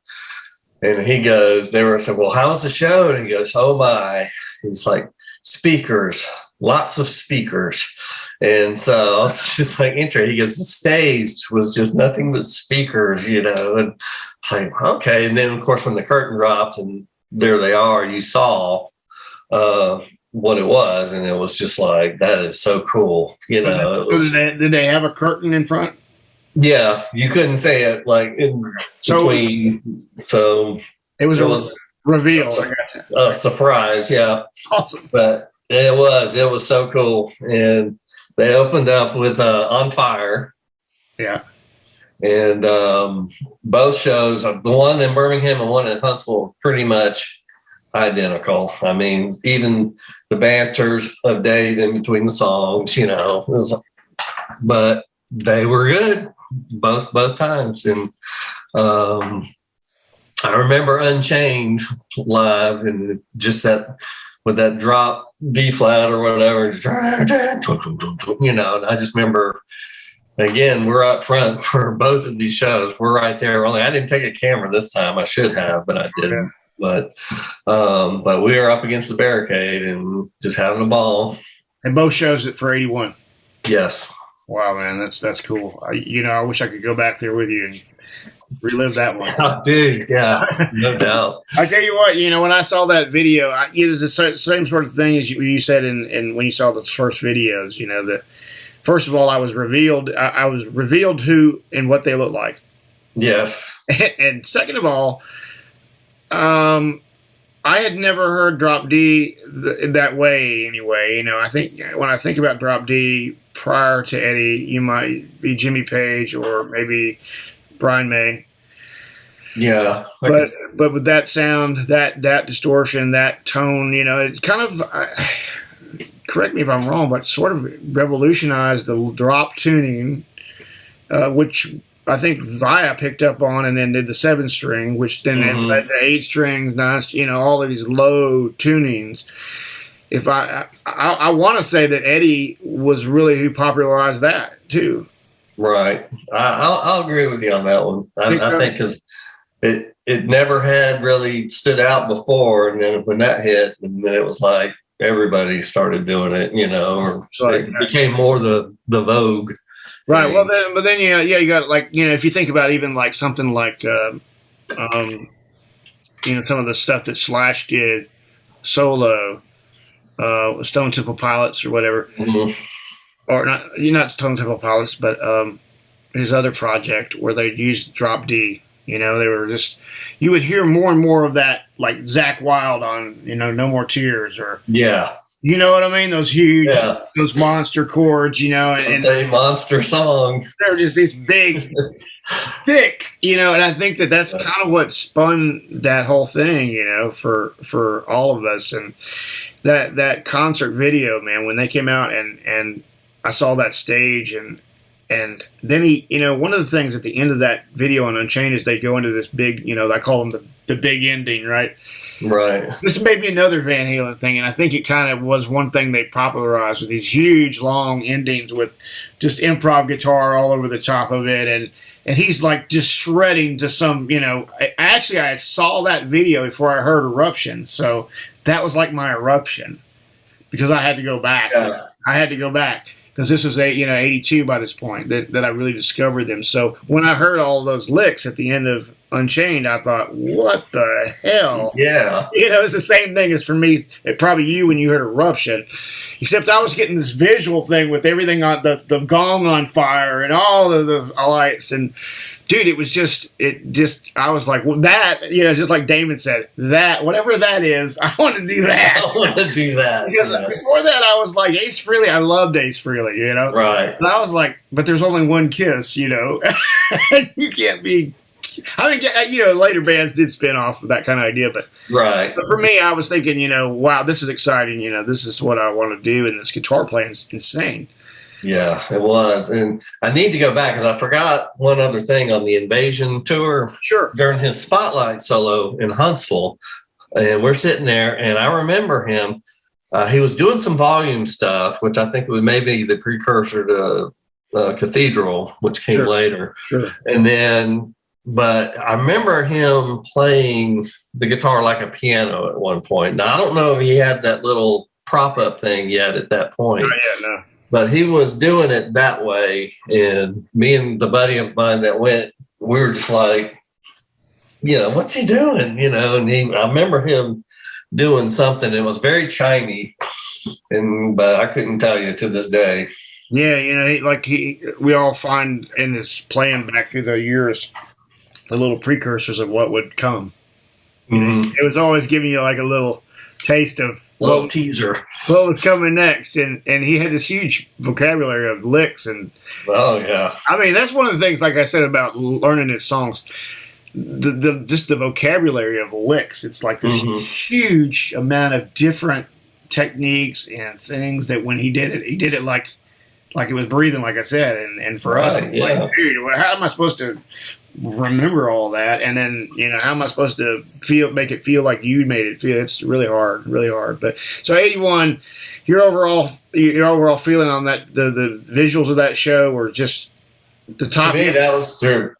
And he goes, they were saying, well, how's the show? And he goes, oh my. He's like, speakers, lots of speakers. And so it's just like interesting. He goes, the stage was just nothing but speakers, And it's like, okay. And then, of course, when the curtain dropped and there they are, you saw what it was. And it was just like, that is so cool. Did they have a curtain in front? Yeah, you couldn't say it like in between. So it was reveal. A surprise, yeah. Awesome. But it was so cool. And they opened up with On Fire. Yeah. And both shows, the one in Birmingham and one in Huntsville, pretty much identical. I mean, even the banters of Dave in between the songs, but they were good both times. And I remember Unchained live, and just that with that drop D flat or whatever, and I just remember, again, we're up front for both of these shows. We're right there. I didn't take a camera this time. I should have, but I didn't. But we were up against the barricade and just having a ball. And both shows it for 81. Yes. Wow, man, that's cool. I wish I could go back there with you and relive that one. Oh, dude, yeah, no doubt. I tell you what, when I saw that video, it was the same sort of thing as you said in when you saw those first videos. That first of all, I was revealed who and what they look like. Yes. And second of all, I had never heard Drop D that way anyway. I think when I think about Drop D prior to Eddie, you might be Jimmy Page or maybe Brian May. Yeah. But with that sound, that distortion, that tone, it kind of, correct me if I'm wrong, but sort of revolutionized the drop tuning, which I think Via picked up on and then did the 7-string, which then led to 8 strings, 9, all of these low tunings. If I want to say that Eddie was really who popularized that too. Right. I'll agree with you on that one. I think because it never had really stood out before, and then when that hit, and then it was like everybody started doing it, or it became more the vogue. Right. Well, then you got like if you think about even like something like some of the stuff that Slash did solo, Stone Temple Pilots or whatever, or not Stone Temple Pilots, but his other project where they used Drop D. They were just, you would hear more and more of that, like Zakk Wylde on No More Tears, or you know what I mean? Those huge, those monster chords, and a monster song. They're just these big, thick, and I think that's kind of what spun that whole thing, for all of us. And that concert video, man, when they came out and I saw that stage and then he, one of the things at the end of that video on Unchained is they go into this big, I call them the big ending, right? Right. This may be another Van Halen thing, and I think it kind of was one thing they popularized with these huge, long endings with just improv guitar all over the top of it, and he's like just shredding to some, Actually, I saw that video before I heard Eruption, so that was like my eruption because I had to go back. Yeah. I had to go back because this was 82 by this point that I really discovered them. So when I heard all those licks at the end of Unchained, I thought, what the hell? Yeah. It's the same thing as for me, probably you when you heard Eruption, except I was getting this visual thing with everything on the gong on fire and all of the lights. And dude, I was like, well, that, just like Damon said, that, whatever that is, I want to do that. I want to do that. Because before that, I was like, Ace Frehley, I loved Ace Frehley, Right. And I was like, but there's only one Kiss, You can't be. I mean, later bands did spin off of that kind of idea, but for me, I was thinking, wow, this is exciting. This is what I want to do, and this guitar playing is insane. Yeah, it was. And I need to go back because I forgot one other thing on the Invasion tour. Sure. During his Spotlight solo in Huntsville, and we're sitting there, and I remember him. He was doing some volume stuff, which I think was maybe the precursor to Cathedral, which came later. Sure. And then, but I remember him playing the guitar like a piano at one point. Now, I don't know if he had that little prop up thing yet at that point. Not yet, no. But he was doing it that way. And me and the buddy of mine that went, we were just like, what's he doing? And I remember him doing something. It was very chimey, but I couldn't tell you to this day. Yeah, we all find in this playing back through the years, the little precursors of what would come. Mm-hmm. It was always giving you like a little taste of little teaser what was coming next, and he had this huge vocabulary of licks, and oh yeah, I mean that's one of the things, like I said, about learning his songs, just the vocabulary of licks. It's like this huge amount of different techniques and things that when he did it like it was breathing, like I said, and for us it's like, dude, how am I supposed to remember all that? And then how am I supposed to make it feel like you made it feel? It's really hard. But so 81, your overall feeling on that, the visuals of that show were just the top. To me, that was their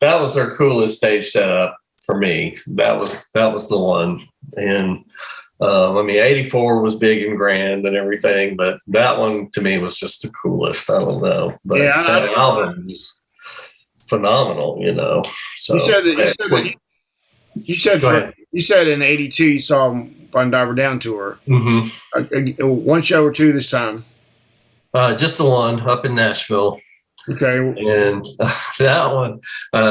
coolest stage setup for me. That was the one. And 84 was big and grand and everything, but that one to me was just the coolest. I don't know, but that album was phenomenal, So you said in 82 you saw him on Diver Down tour. Mm-hmm. One show or two this time? Just the one up in Nashville. Okay. And that one,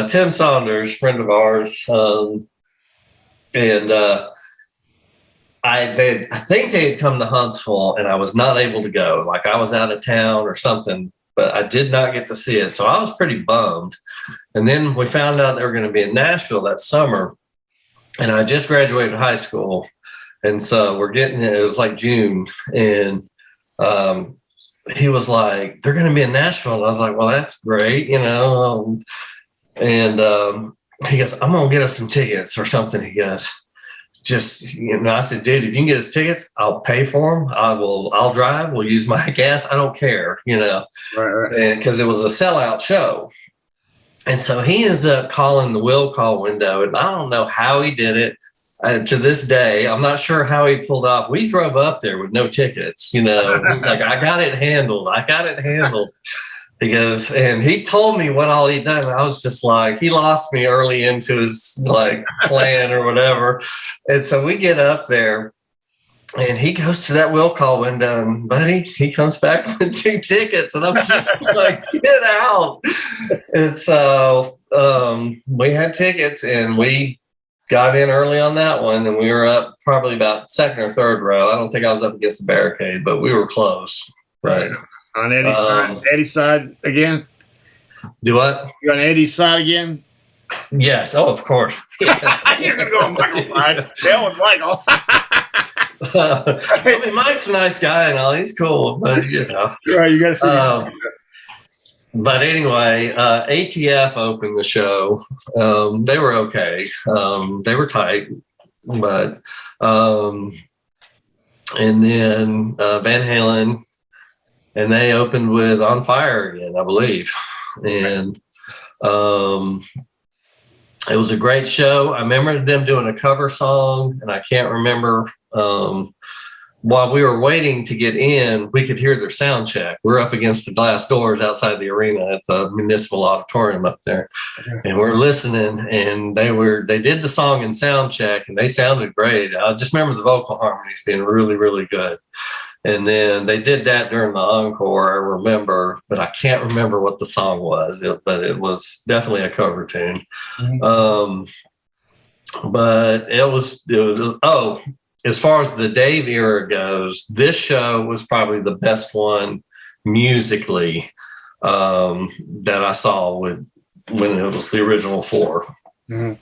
Tim Saunders, friend of ours, and I think they had come to Huntsville, and I was not able to go. Like I was out of town or something, but I did not get to see it. So I was pretty bummed. And then we found out they were going to be in Nashville that summer. And I just graduated high school. And so it was like June. And he was like, they're going to be in Nashville. And I was like, well, that's great, And he goes, I'm going to get us some tickets or something. He goes, I said, dude, if you can get us tickets, I'll pay for them. I'll drive. We'll use my gas. I don't care, Right. And because it was a sellout show. And so he ends up calling the will call window. And I don't know how he did it. To this day, I'm not sure how he pulled off. We drove up there with no tickets, He's like, I got it handled. He goes, and he told me what all he'd done. I was just like, he lost me early into his plan or whatever. And so we get up there and he goes to that will call window, and buddy, he comes back with 2 tickets. And I'm just like, get out. And so we had tickets and we got in early on that one. And we were up probably about second or third row. I don't think I was up against the barricade, but we were close. Right. On Eddie's side again? Do what? You on Eddie's side again? Yes. Oh, of course. You're going to go on Michael's side. Hell with Michael. I mean, Mike's a nice guy and all. He's cool. But, Right, you got to see but anyway, ATF opened the show. They were okay. They were tight. But, and then Van Halen, and they opened with On Fire again, I believe. And it was a great show. I remember them doing a cover song, and I can't remember. While we were waiting to get in, we could hear their sound check. We're up against the glass doors outside the arena at the municipal auditorium up there. And we're listening, and they did the song in sound check, and they sounded great. I just remember the vocal harmonies being really, really good. And then they did that during the encore, I remember, but I can't remember what the song was, but it was definitely a cover tune. Mm-hmm. But it was, as far as the Dave era goes, this show was probably the best one musically that I saw when it was the original four. Mm-hmm.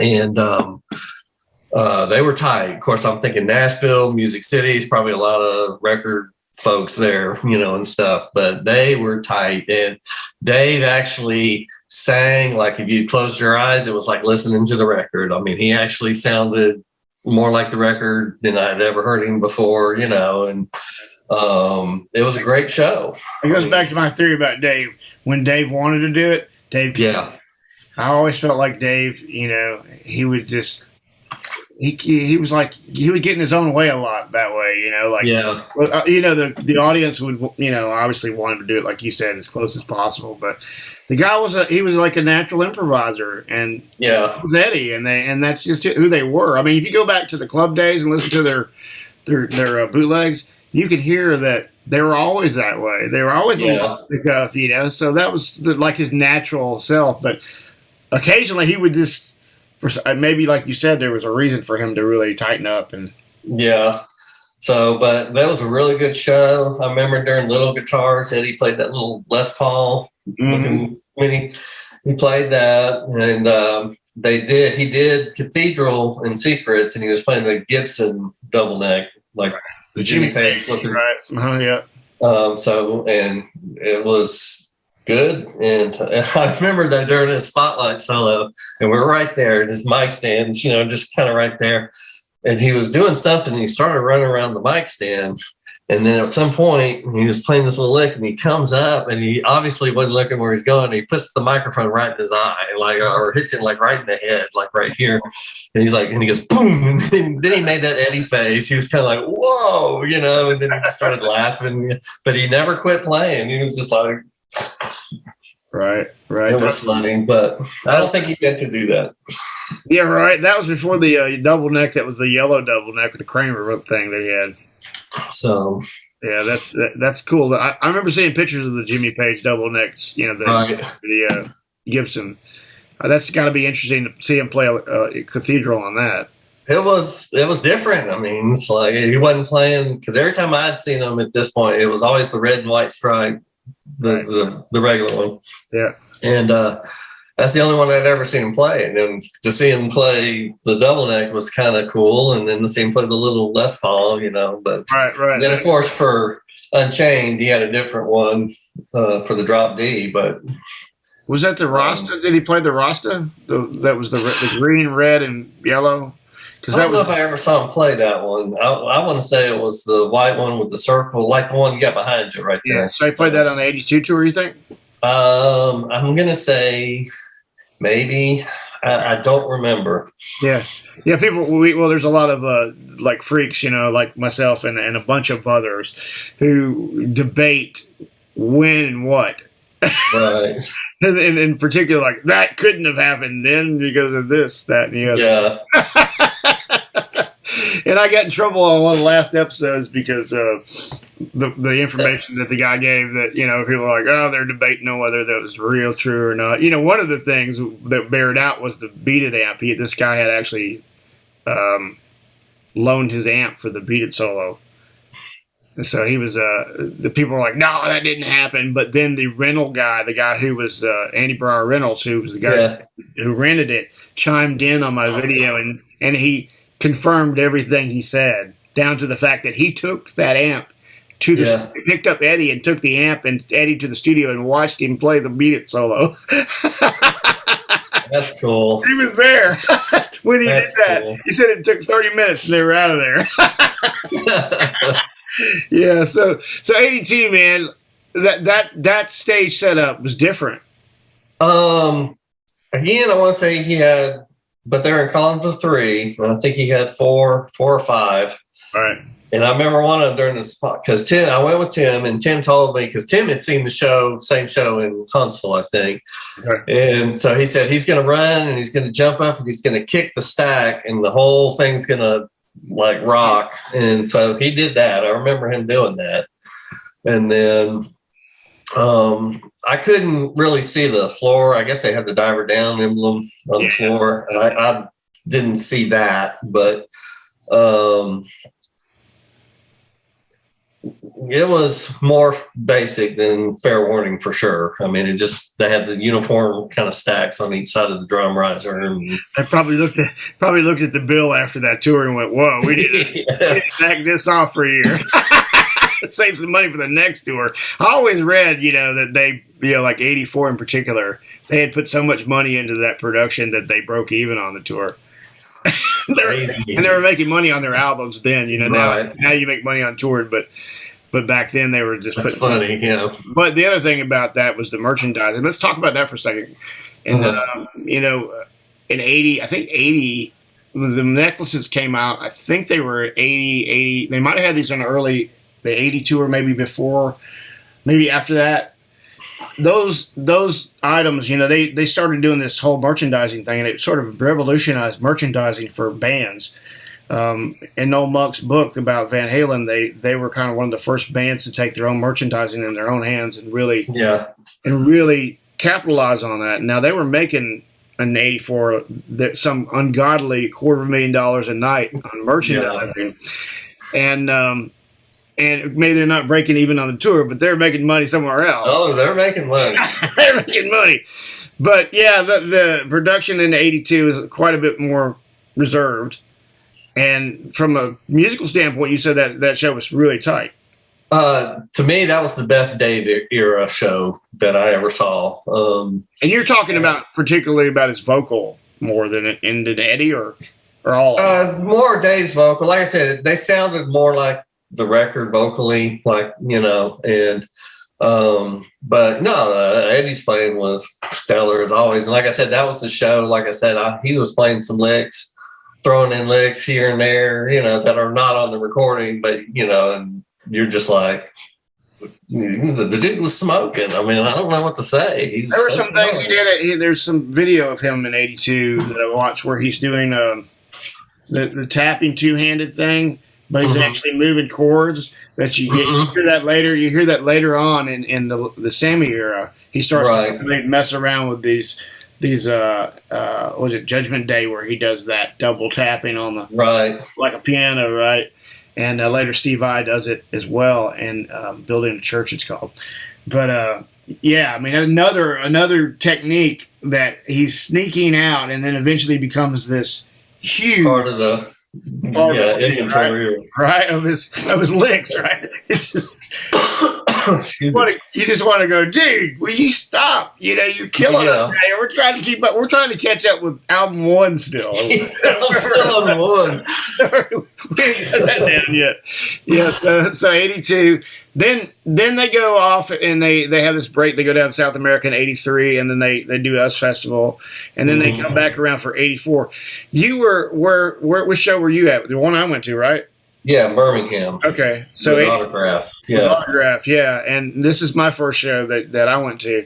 And they were tight. Of course, I'm thinking Nashville, Music City is probably a lot of record folks there, and stuff, but they were tight. And Dave actually sang, like if you closed your eyes, it was like listening to the record. I mean, he actually sounded more like the record than I'd ever heard him before, and it was a great show. It goes back to my theory about Dave. When Dave wanted to do it, Dave could. Yeah. I always felt like Dave, he would just he was like he would get in his own way a lot that way, Yeah. The audience would obviously want him to do it like you said as close as possible, but the guy was like a natural improviser, and Yeah. it was Eddie, and that's just who they were. I mean, if you go back to the club days and listen to their bootlegs, you can hear that they were always that way. They were always the cuff, so that was like his natural self. But occasionally he would just, maybe like you said, there was a reason for him to really tighten up. And yeah. So, but that was a really good show. I remember during Little Guitars, Eddie played that little Les Paul looking mini. He played that, and he did Cathedral and Secrets, and he was playing the Gibson double neck, like the Jimmy Page looking. Right. Yeah. So, and it was good. And I remember that during his spotlight solo, and we were right there at his mic stand, just kind of right there. And he was doing something, and he started running around the mic stand. And then at some point, he was playing this little lick, and he comes up, and he obviously wasn't looking where he's going. And he puts the microphone right in his eye, or hits him like right in the head, like right here. And he's like, and he goes, boom. And then he made that Eddie face. He was kind of like, whoa, and then he just started laughing. But he never quit playing. He was just like, right. It was funny, but I don't think he meant to do that. Yeah, right. That was before the double neck. That was the yellow double neck with the Kramer thing they had. So yeah, that's cool. I remember seeing pictures of the Jimmy Page double necks. The Gibson. That's got to be interesting to see him play a Cathedral on that. It was different. I mean, it's like he wasn't playing, because every time I'd seen him at this point, it was always the red and white stripe, the regular one. Yeah, and that's the only one I'd ever seen him play. And then to see him play the double neck was kind of cool. And then to see him play the little Les Paul, But right. And then of course for Unchained, he had a different one for the drop D. But was that the Rasta? Did he play the Rasta? That was the green, red, and yellow. I don't know if I ever saw him play that one. I want to say it was the white one with the circle, like the one you got behind you right there. Yeah, so he played that on the '82 tour, you think? I'm gonna say maybe. I don't remember. Yeah. People. There's a lot of like freaks, like myself and a bunch of others who debate when and what. Right. and in particular, like that couldn't have happened then because of this, that, and the other. Yeah. And I got in trouble on one of the last episodes because the information that the guy gave that, people were like, oh, they're debating on whether that was real, true or not. One of the things that bared out was the Beat It amp. This guy had actually loaned his amp for the Beat It solo. And so he was, the people were like, no, that didn't happen. But then the rental guy, the guy who was Andy Brower Reynolds, who was the guy who rented it, chimed in on my video and he confirmed everything he said, down to the fact that he took that amp to the picked up Eddie and took the amp and Eddie to the studio and watched him play the Beat It solo. That's cool. He was there when he did that. Cool. He said it took 30 minutes and they were out of there. Yeah, so 82, man, that stage setup was different. Again, I want to say he had, but they're in columns of 3. And I think he had 4 or 5. All right. And I remember one of them during the spot, because I went with Tim, and Tim told me, because Tim had seen the same show in Huntsville, I think. Okay. And so he said he's going to run and he's going to jump up and he's going to kick the stack and the whole thing's going to like rock. And so he did that. I remember him doing that. And then I couldn't really see the floor. I guess they had the Diver Down emblem on the floor. And I didn't see that, but it was more basic than Fair Warning for sure. I mean, they had the uniform kind of stacks on each side of the drum riser. And I probably looked at the bill after that tour and went, "Whoa, we need to back this off for a year." Save some money for the next tour. I always read, that they, like 84 in particular, they had put so much money into that production that they broke even on the tour. And they were making money on their albums then, Right. Now you make money on tour, but back then they were just That's funny, But the other thing about that was the merchandising. Let's talk about that for a second. And in 80, I think 80, the necklaces came out. I think they were 80. They might have had these on the 80 tour, maybe before, maybe after that. Those items, they started doing this whole merchandising thing, and it sort of revolutionized merchandising for bands. In Noel Muck's book about Van Halen, they were kind of one of the first bands to take their own merchandising in their own hands and really capitalize on that. Now they were making in '84 some ungodly $250,000 a night on merchandising, and maybe they're not breaking even on the tour, but they're making money somewhere else. Oh, they're making money. They're making money. But yeah, the production in '82 is quite a bit more reserved. And from a musical standpoint, you said that show was really tight. To me, that was the best Dave era show that I ever saw. And you're talking about particularly about his vocal more than Eddie or all of it? More Dave's vocal. Like I said, they sounded more like the record vocally, but no, Eddie's playing was stellar as always. And like I said, that was the show. Like I said, he was playing some licks, throwing in licks here and there, that are not on the recording, but and you're just like, the dude was smoking. I mean, I don't know what to say. There were some things he did. There's some video of him in '82 that I watched where he's doing the tapping two-handed thing. But he's actually moving chords that you get. You hear that later. You hear that later on in the Sammy era. He starts to mess around with these what was it, Judgment Day, where he does that double tapping on the like a piano, right? And later Steve Vai does it as well, and Building a Church it's called. But yeah, I mean another technique that he's sneaking out, and then eventually becomes this huge part of the inventory, right? Of his licks, right? It's just you just want to go, dude. Will you stop? You're killing us. Right? We're trying to keep up. We're trying to catch up with album 1 still. I'm still on 1. We ain't got that down yet. Yeah. So '82. Then they go off and they have this break. They go down to South America in '83, and then they do US Festival, and then they come back around for '84. You were which show were you at? The one I went to, right? Yeah, Birmingham. Okay, so Autograph. Autograph. Yeah, and this is my first show that I went to.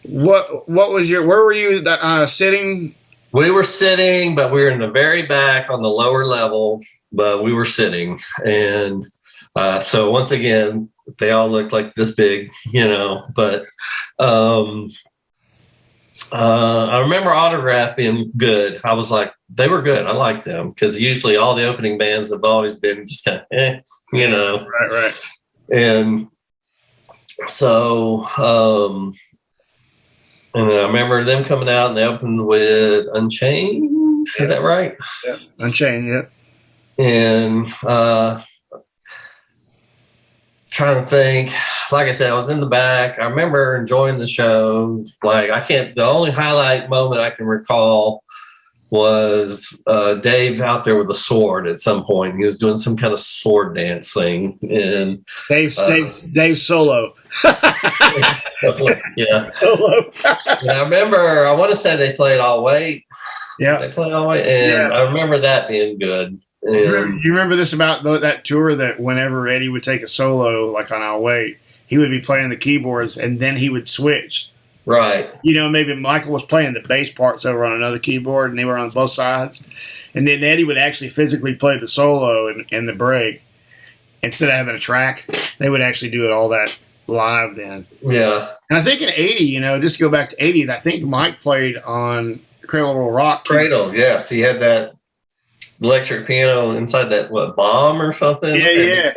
What was where were you sitting? We were sitting, but we were in the very back on the lower level, but we were sitting, and so once again, they all looked like this big, but I remember Autograph being good. I was like, they were good. I liked them because usually all the opening bands have always been just kind of, Right. And so, and I remember them coming out and they opened with Unchained. Is that right? Yeah, Unchained. Yeah. And trying to think, like I said, I was in the back. I remember enjoying the show. The only highlight moment I can recall was Dave out there with a sword at some point. He was doing some kind of sword dance thing. And Dave solo. Yeah. Solo. And I remember, I want to say they played All Weight. Yeah. They played All Weight. And I remember that being good. You remember this about that tour that whenever Eddie would take a solo, like on I'll Wait, he would be playing the keyboards and then he would switch Right. Maybe Michael was playing the bass parts over on another keyboard, and they were on both sides. And then Eddie would actually physically play the solo and the break. Instead of having a track, they would actually do it all that live then. Yeah. And I think in 80, just to go back to 80, I think Mike played on Cradle of Rock. Cradle, yes. He had that electric piano inside that, bomb or something? Yeah.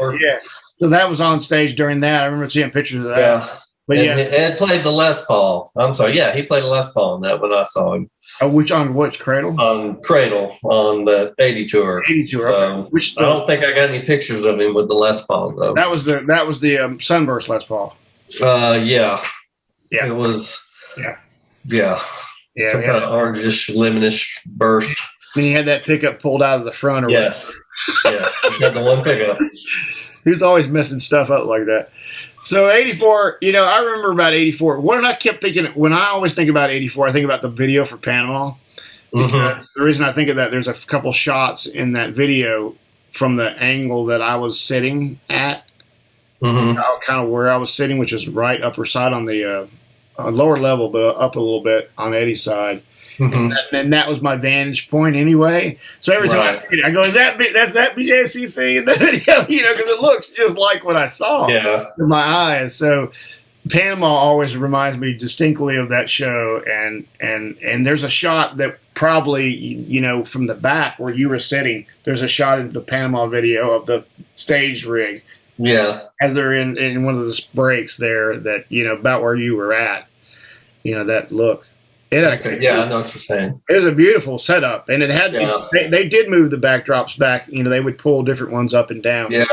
So that was on stage during that. I remember seeing pictures of that. Yeah. But Ed played the Les Paul. I'm sorry. Yeah, he played the Les Paul on that when I saw him. Which Cradle? On Cradle on the 80 tour. 80 tour. So Okay. I don't think I got any pictures of him with the Les Paul though. That was the Sunburst Les Paul. Yeah. Yeah. It was. Yeah. Yeah. Yeah. Some kind of orangish, lemonish burst. And he had that pickup pulled out of the front. Or Yes. Yes. He had the one pickup. He was always messing stuff up like that. So 84, I remember about 84. What I kept thinking, when I always think about 84, I think about the video for Panama. Mm-hmm. The reason I think of that, there's a couple shots in that video from the angle that I was sitting at, Mm-hmm. kind of where I was sitting, which is right upper side on the lower level, but up a little bit on Eddie's side. Mm-hmm. And that was my vantage point anyway. So every time I go, that's that BJCC in the video, because it looks just like what I saw with my eyes. So Panama always reminds me distinctly of that show. And there's a shot that probably, from the back where you were sitting, there's a shot in the Panama video of the stage rig. Yeah. As they're in one of those breaks there that, about where you were at, that look. Yeah, I know what you're saying. It was a beautiful setup, and it had. Yeah. They did move the backdrops back. They would pull different ones up and down. Yeah,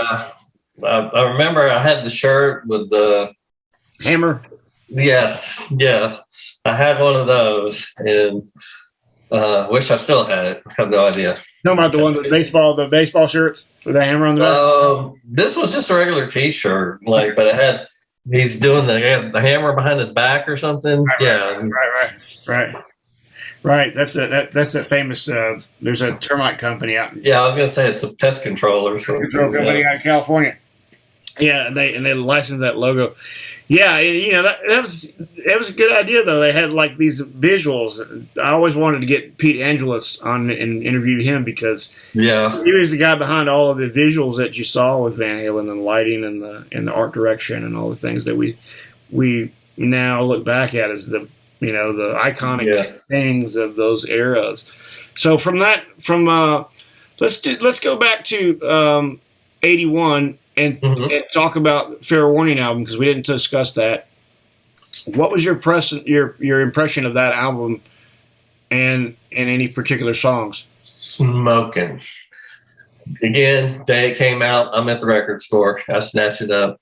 I remember I had the shirt with the hammer. Yes, yeah, I had one of those, and wish I still had it. I have no idea. No, about the one with the baseball shirts with the hammer on the back. This was just a regular T-shirt, but it had. He's doing the hammer behind his back or something. Right. That's a famous. There's a termite company out. Yeah, I was gonna say it's a pest control or something. Control company out of California. Yeah, and they licensed that logo. Yeah, that was a good idea though. They had like these visuals. I always wanted to get Pete Angelus on and interview him because he was the guy behind all of the visuals that you saw with Van Halen and the lighting and the art direction and all the things that we now look back at as the iconic things of those eras. So let's go back to 81. And talk about Fair Warning album because we didn't discuss that. What was your impression of that album, and any particular songs? Smoking. Again, day it came out, I'm at the record store. I snatch it up,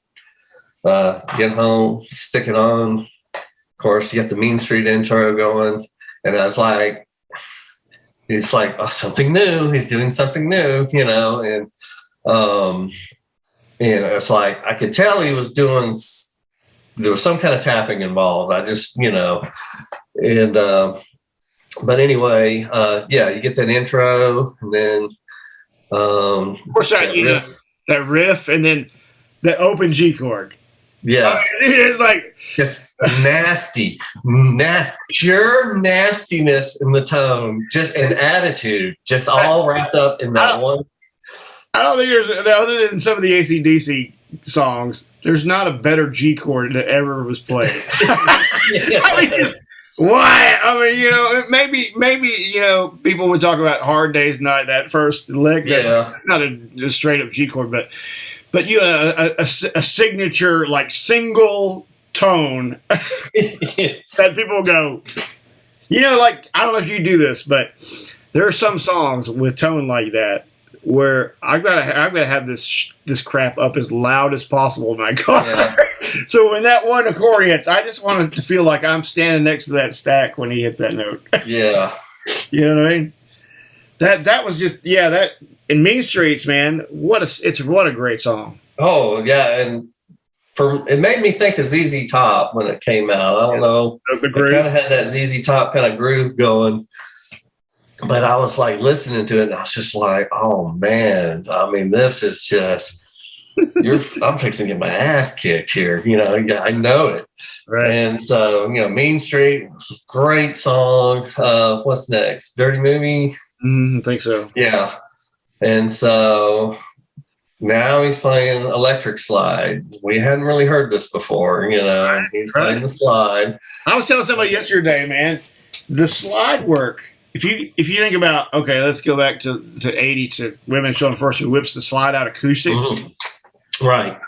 get home, stick it on. Of course, you got the Mean Street intro going, and I was like, he's like, oh, something new. He's doing something new, and. It's like I could tell he was doing. There was some kind of tapping involved. I just, but anyway, you get that intro, and then, of course, that riff, and then the open G chord. Yeah, it's like just nasty, pure nastiness in the tone, just an attitude, just all wrapped up in that one. I don't think there's, other than some of the AC/DC songs, there's not a better G chord that ever was played. Why? Maybe people would talk about Hard Day's Night, that first lick. That's not a straight up G chord, but a signature, like, single tone that people go, like, I don't know if you do this, but there are some songs with tone like that where I've got to have this crap up as loud as possible in my car. Yeah. So when that one accordion hits, I just want it to feel like I'm standing next to that stack when he hits that note. Yeah. You know what I mean? That was just that in Mean Streets, man. What a great song. Oh yeah, and it made me think of ZZ Top when it came out. I don't know. The groove. It kind of had that ZZ Top kind of groove going. But I was like listening to it, and I was just like, "Oh man! I mean, this is just I'm fixing to get my ass kicked here. I know it. Right. And so, Mean Street, great song. What's next? Dirty Movie? I think so. Yeah. And so now he's playing Electric Slide. We hadn't really heard this before, He's playing the slide. I was telling somebody yesterday, man, the slide work. If you think about, okay, let's go back to 80 to Women Showing First Who Whips the Slide Out acoustic. Mm-hmm. Right.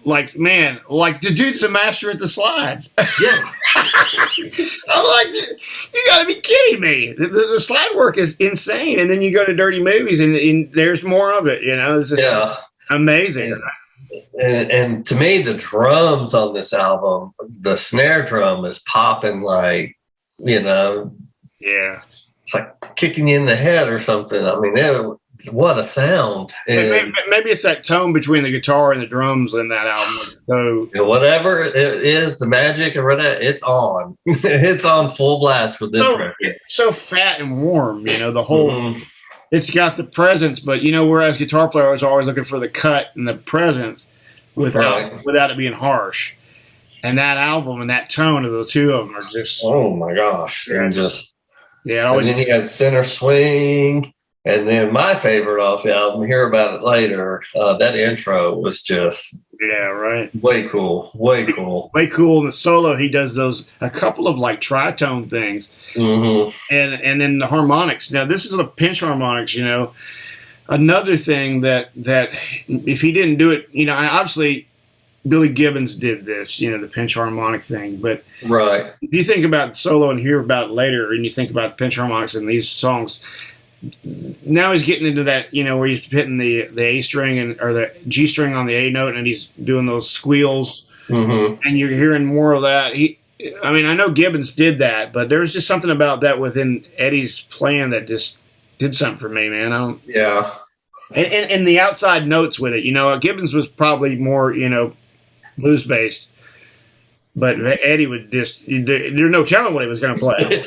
The dude's a master at the slide. Yeah. I'm like, you got to be kidding me. The slide work is insane. And then you go to Dirty Movies and there's more of it, It's just amazing. And to me, the drums on this album, the snare drum is popping like, Yeah. It's like kicking you in the head or something. I mean, what a sound. And maybe it's that tone between the guitar and the drums in that album. So whatever it is, the magic or whatever, it's on. It's on full blast with this record. It's so fat and warm, the whole it's got the presence, but whereas guitar player was always looking for the cut and the presence without it being harsh. And that album and that tone of the two of them are just oh my gosh. And then you got Center Swing. And then my favorite off the album, Hear About It Later, that intro was just way cool. And the solo, he does a couple of like tritone things, and then the harmonics. Now this is the pinch harmonics. Another thing that if he didn't do it, obviously Billy Gibbons did this, the pinch harmonic thing. But right, if you think about the solo and Hear About It Later, and you think about the pinch harmonics in these songs. Now he's getting into that, where he's hitting the A string or the G string on the A note, and he's doing those squeals, and you're hearing more of that. I know Gibbons did that, but there was just something about that within Eddie's playing that just did something for me, man. And the outside notes with it, Gibbons was probably more, blues based. But Eddie would just, there's no telling what he was going to play.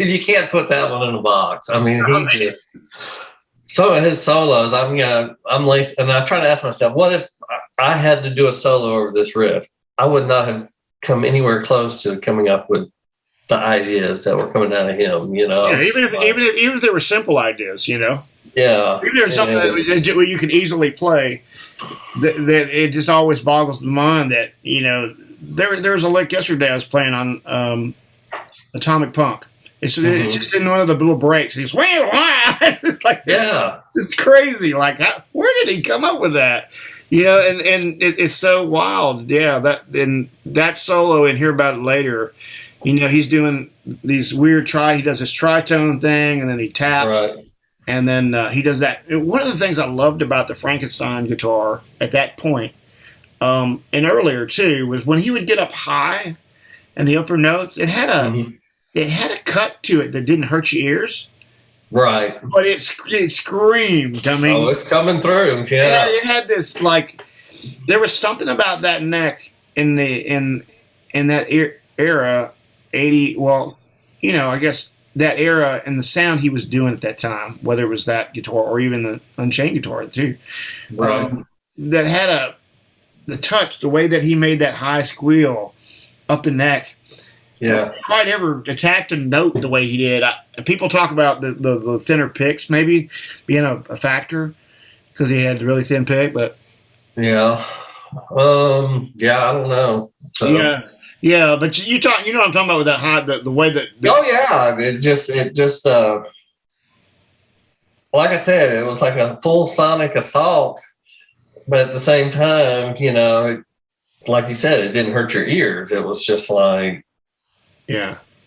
You can't put that one in a box. I mean, some of his solos, I'm laced, and I try to ask myself, what if I had to do a solo over this riff? I would not have come anywhere close to coming up with the ideas that were coming out of him, Yeah, even if they were simple ideas, Yeah. Even if there's something that you can easily play, that it just always boggles the mind that, There was a lick yesterday I was playing on Atomic Punk. It's just in one of the little breaks. He's it's just like it's crazy. Like, where did he come up with that? And it's so wild. Yeah, that solo and Hear About It Later. He's doing these weird he does this tritone thing, and then he taps, and then he does that. One of the things I loved about the Frankenstein guitar at that point. And earlier too was when he would get up high and the upper notes, it had a cut to it that didn't hurt your ears. Right. But it screamed. I mean, it's coming through. Yeah. It had this there was something about that neck in that era, 80. Well, I guess that era and the sound he was doing at that time, whether it was that guitar or even the Unchained guitar too, that had the touch, the way that he made that high squeal up the neck. Yeah. Quite ever attacked a note the way he did. People talk about the thinner picks maybe being a factor because he had a really thin pick, but. Yeah. I don't know. So. Yeah, but you know what I'm talking about with that high, the way that. It just like I said, it was like a full sonic assault. But at the same time, like you said, it didn't hurt your ears. It was just like,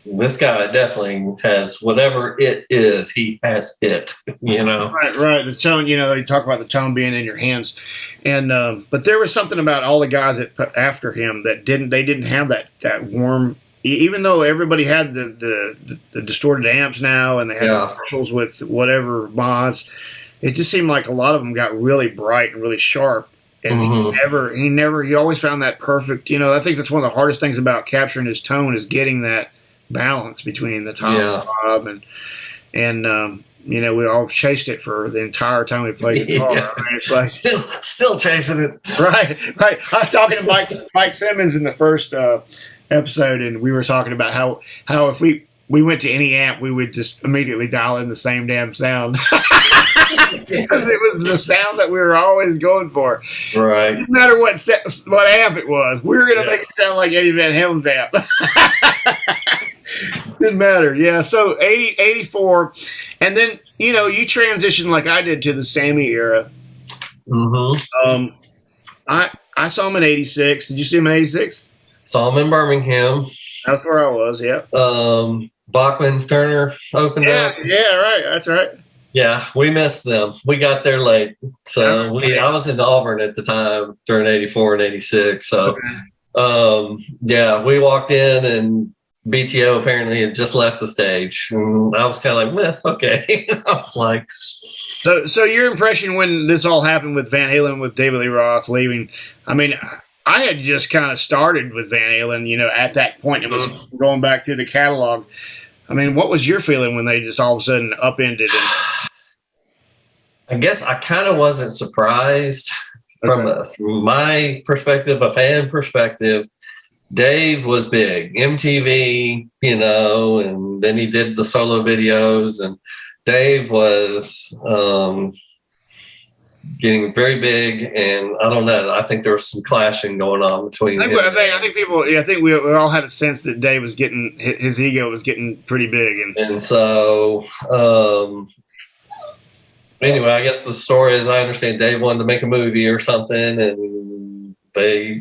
this guy definitely has whatever it is. He has it, Right. The tone, they talk about the tone being in your hands, and but there was something about all the guys that put after him that didn't have that warm. Even though everybody had the distorted amps now, and they had commercials with whatever mods. It just seemed like a lot of them got really bright and really sharp, and he always found that perfect. I think that's one of the hardest things about capturing his tone is getting that balance between the top and the bottom, and we all chased it for the entire time we played guitar. Yeah. I mean, it's like Still chasing it. right. I was talking to Mike Simmons in the first episode, and we were talking about how if we went to any amp, we would just immediately dial in the same damn sound. Because it was the sound that we were always going for. Right. No matter what amp it was, we were going to make it sound like Eddie Van Halen's amp. Didn't matter. Yeah. So 84. And then, you transitioned like I did to the Sammy era. Mm-hmm. I saw him in 86. Did you see him in 86? Saw him in Birmingham. That's where I was. Yeah. Bachman Turner opened up. Yeah. Right. That's right. Yeah, we missed them. We got there late. So I was in Auburn at the time during 84 and 86. So, we walked in and BTO apparently had just left the stage. And I was kind of like, okay. I was like. So your impression when this all happened with Van Halen, with David Lee Roth leaving, I mean, I had just kind of started with Van Halen, at that point. It was going back through the catalog. I mean, what was your feeling when they just all of a sudden upended? I guess I kind of wasn't surprised from my perspective, a fan perspective. Dave was big, MTV, and then he did the solo videos, and Dave was getting very big, and I don't know. I think there was some clashing going on between him. I think we all had a sense that Dave was getting, his ego was getting pretty big, and so anyway, I guess the story is I understand Dave wanted to make a movie or something, and they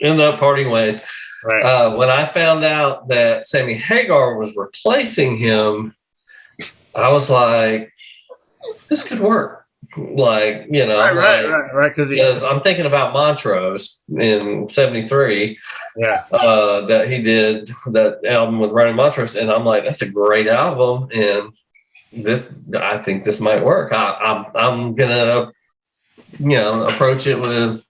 ended up parting ways. Right. When I found out that Sammy Hagar was replacing him, I was like, this could work. Like, Right. Because I'm thinking about Montrose in 73. Yeah. That he did that album with Ronnie Montrose, and I'm like, that's a great album, and I think this might work. I'm gonna, approach it with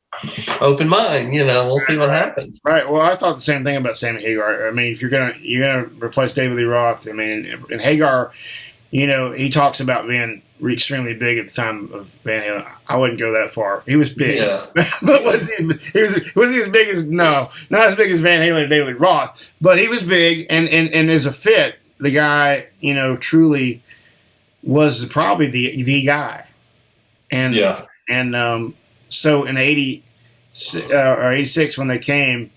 open mind. We'll see what happens. Right. Well, I thought the same thing about Sammy Hagar. I mean, if you're gonna replace David Lee Roth, I mean, and Hagar, he talks about being extremely big at the time of Van Halen. I wouldn't go that far. He was big, but was he as big as not as big as Van Halen and David Lee Roth, but he was big, and as a fit, the guy, truly was probably the guy, and so in 80 or 86 when they came,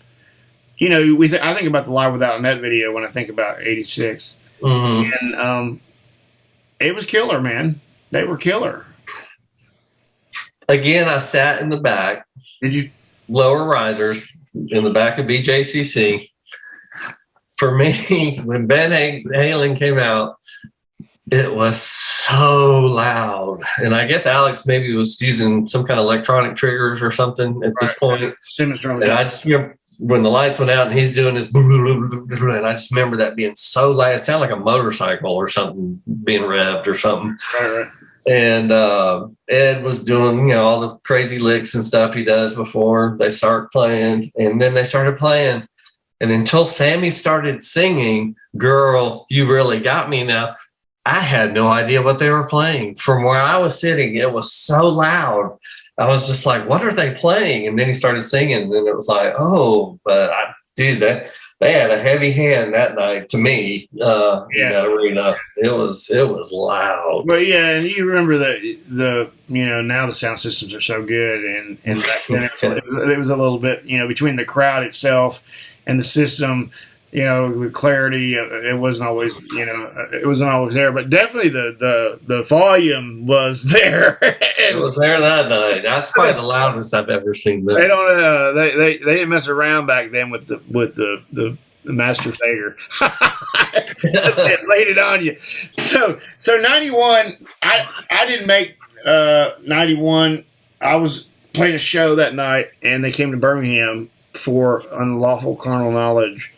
I think about the Live Without a Net video when I think about 86, and it was killer, man. They were killer. Again, I sat in the back. Did you? Lower risers in the back of BJCC. For me, when Van Halen came out, it was so loud. And I guess Alex maybe was using some kind of electronic triggers or something at this point. And I just remember when the lights went out and he's doing this, and I just remember that being so loud. It sounded like a motorcycle or something being revved or something. Right. And Ed was doing, all the crazy licks and stuff he does before they start playing. And then they started playing. And until Sammy started singing, Girl, You Really Got Me Now, I had no idea what they were playing. From where I was sitting, it was so loud. I was just like, what are they playing? And then he started singing. And then it was like, that they had a heavy hand that night to me in that arena. It was loud. But and you remember the now the sound systems are so good, and back then it was a little bit between the crowd itself and the system, the clarity, it wasn't always there, but definitely the volume was there. It was there that night. That's probably the loudest I've ever seen them. They don't they didn't mess around back then with the master fader. It laid it on you. So 91, I didn't make 91. I was playing a show that night, and they came to Birmingham for Unlawful Carnal Knowledge.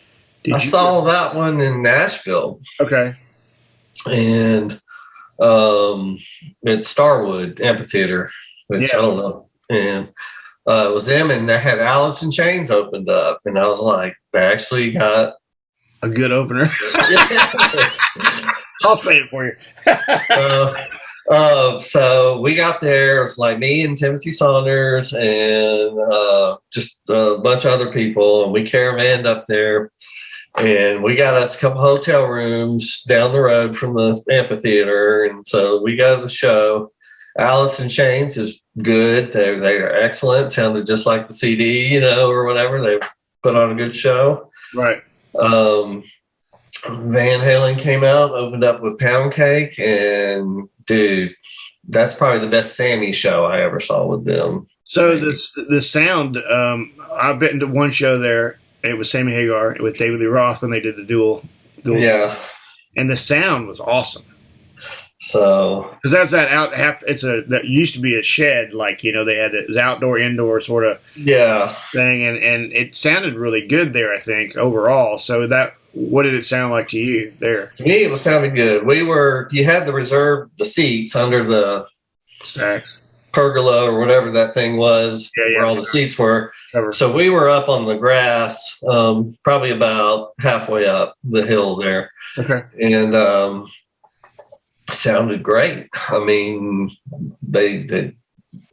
I saw that one in Nashville. Okay. And at Starwood Amphitheater, which I don't know. And it was them, and they had Alice in Chains opened up. And I was like, they actually got A good opener. Yes. I'll say it for you. So we got there. It was like me and Timothy Saunders and just a bunch of other people, and we caravanned up there. And we got us a couple hotel rooms down the road from the amphitheater, and so we go to the show. Alice in Chains is good. They are excellent. Sounded just like the CD, or whatever. They put on a good show. Right. Van Halen came out, opened up with Pound Cake, and dude, that's probably the best Sammy show I ever saw with them. So the sound, I've been to one show there. It was Sammy Hagar with David Lee Roth when they did the duel. Yeah, and the sound was awesome. So because that's that out half. That used to be a shed, like they had it was outdoor indoor sort of thing, and it sounded really good there. I think overall. So what did it sound like to you there? To me, it was sounding good. You had to reserve the seats under the stacks. Pergola or whatever that thing was, where all the seats were. So we were up on the grass, probably about halfway up the hill there. Okay. And sounded great. I mean, it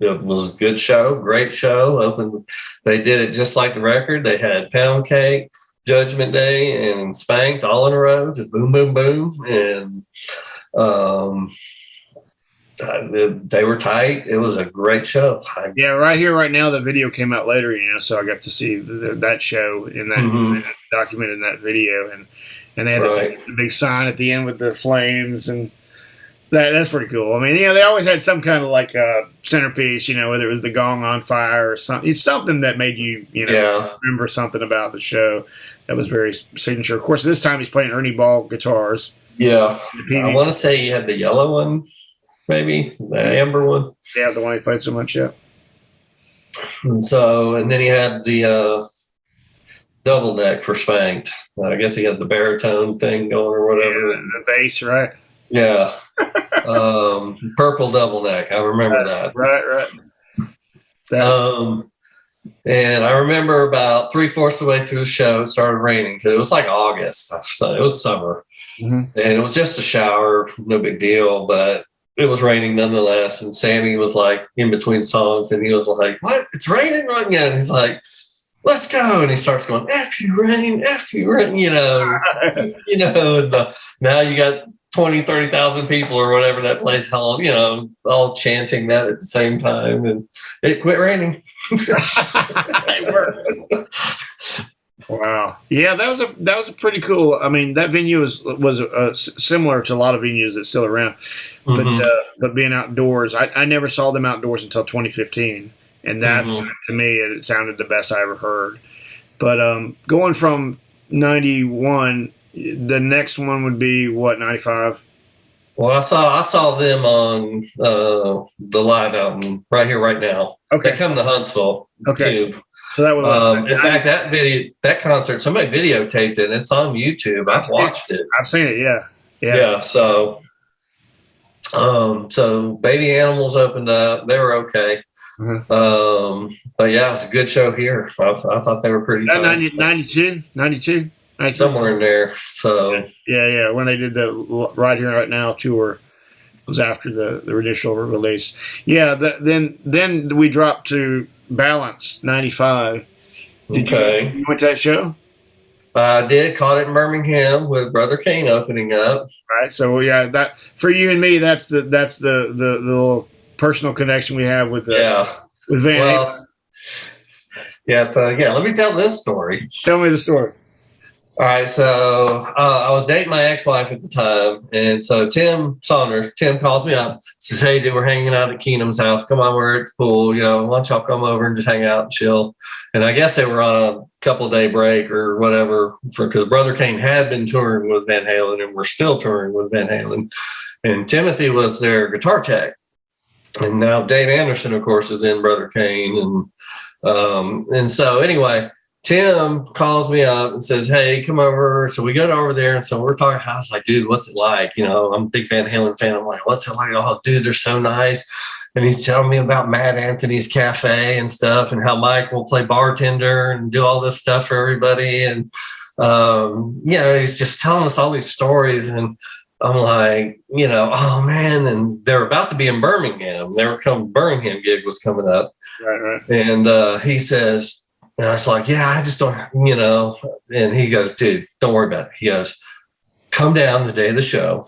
was a good show, great show. They did it just like the record. They had Pound Cake, Judgment Day, and Spanked all in a row, just boom, boom, boom. And they were tight. It was a great show. Yeah, right here, right now, the video came out later, so I got to see that show in that documented in that video, and they had the big sign at the end with the flames, and that's pretty cool. I mean, they always had some kind of like centerpiece, whether it was the gong on fire or something. It's something that made you, remember something about the show that was very signature. Of course, this time he's playing Ernie Ball guitars. Yeah, I want to say he had the yellow one. Maybe the amber one. Yeah, the one he played so much, yeah. And then he had the double neck for Spanked. I guess he had the baritone thing going or whatever. Yeah, the bass, right? Yeah. Purple double neck. I remember that. Right. And I remember about 3/4 of the way through the show, it started raining because it was like August. So it was summer. Mm-hmm. And it was just a shower, no big deal, but it was raining nonetheless. And Sammy was like in between songs, and he was like, "What? It's raining right now." And he's like, "Let's go." And he starts going, "F you rain, F you rain," and now you got 20,000-30,000 people or whatever that place held, all chanting that at the same time, and it quit raining. It worked. Wow. Yeah, that was a pretty cool. I mean, that venue was similar to a lot of venues that's still around, but being outdoors, I never saw them outdoors until 2015, and that to me it sounded the best I ever heard. But going from 91, the next one would be what, 95? Well, I saw them on the live album right here, right now. Okay, they come to Huntsville too. So that was in fact, that concert, somebody videotaped it. And it's on YouTube. I've watched it. I've seen it. Yeah. So, Baby Animals opened up. They were okay. Mm-hmm. But yeah, it was a good show here. I thought they were pretty. 92. Somewhere in there. So yeah. When they did the Right Here Right Now tour, it was after the initial release. Yeah. Then we dropped to Balance 95. You went to that show? I did. Caught it in Birmingham with Brother Kane opening up. Right. So yeah, that for you and me, that's the little personal connection we have with Van Halen. Yeah. So let me tell this story. Tell me the story. All right, so I was dating my ex-wife at the time, and so Tim calls me up, says, "Hey, dude, we're hanging out at Keenum's house. Come on, we're at the pool. Why don't y'all come over and just hang out and chill?" And I guess they were on a couple-day break or whatever, because Brother Kane had been touring with Van Halen, and we're still touring with Van Halen. And Timothy was their guitar tech, and now Dave Anderson, of course, is in Brother Kane, and so anyway. Tim calls me up and says, "Hey, come over." So we go over there, and so we're talking. I was like, "Dude, what's it like?" I'm a big Van Halen fan. I'm like, "What's it like?" "Oh, dude, they're so nice." And he's telling me about Matt Anthony's Cafe and stuff, and how Mike will play bartender and do all this stuff for everybody. And He's just telling us all these stories, and I'm like, oh man, and they're about to be in Birmingham. Birmingham gig was coming up. Right. And he says, and I was like, yeah, I just don't, and he goes, dude, don't worry about it. He goes, come down the day of the show,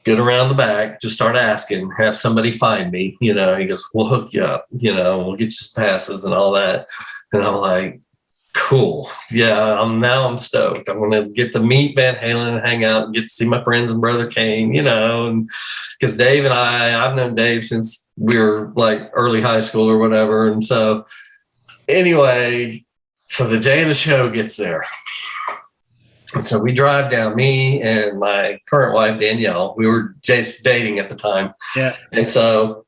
get around the back, just start asking, have somebody find me, he goes, we'll hook you up, we'll get you some passes and all that. And I'm like, cool. Yeah, I'm stoked. I'm going to get to meet Van Halen and hang out and get to see my friends and brother Kane, and because Dave and I've known Dave since we were like early high school or whatever. And so anyway, so the day of the show gets there. And so we drive down, me and my current wife, Danielle. We were just dating at the time. Yeah. And so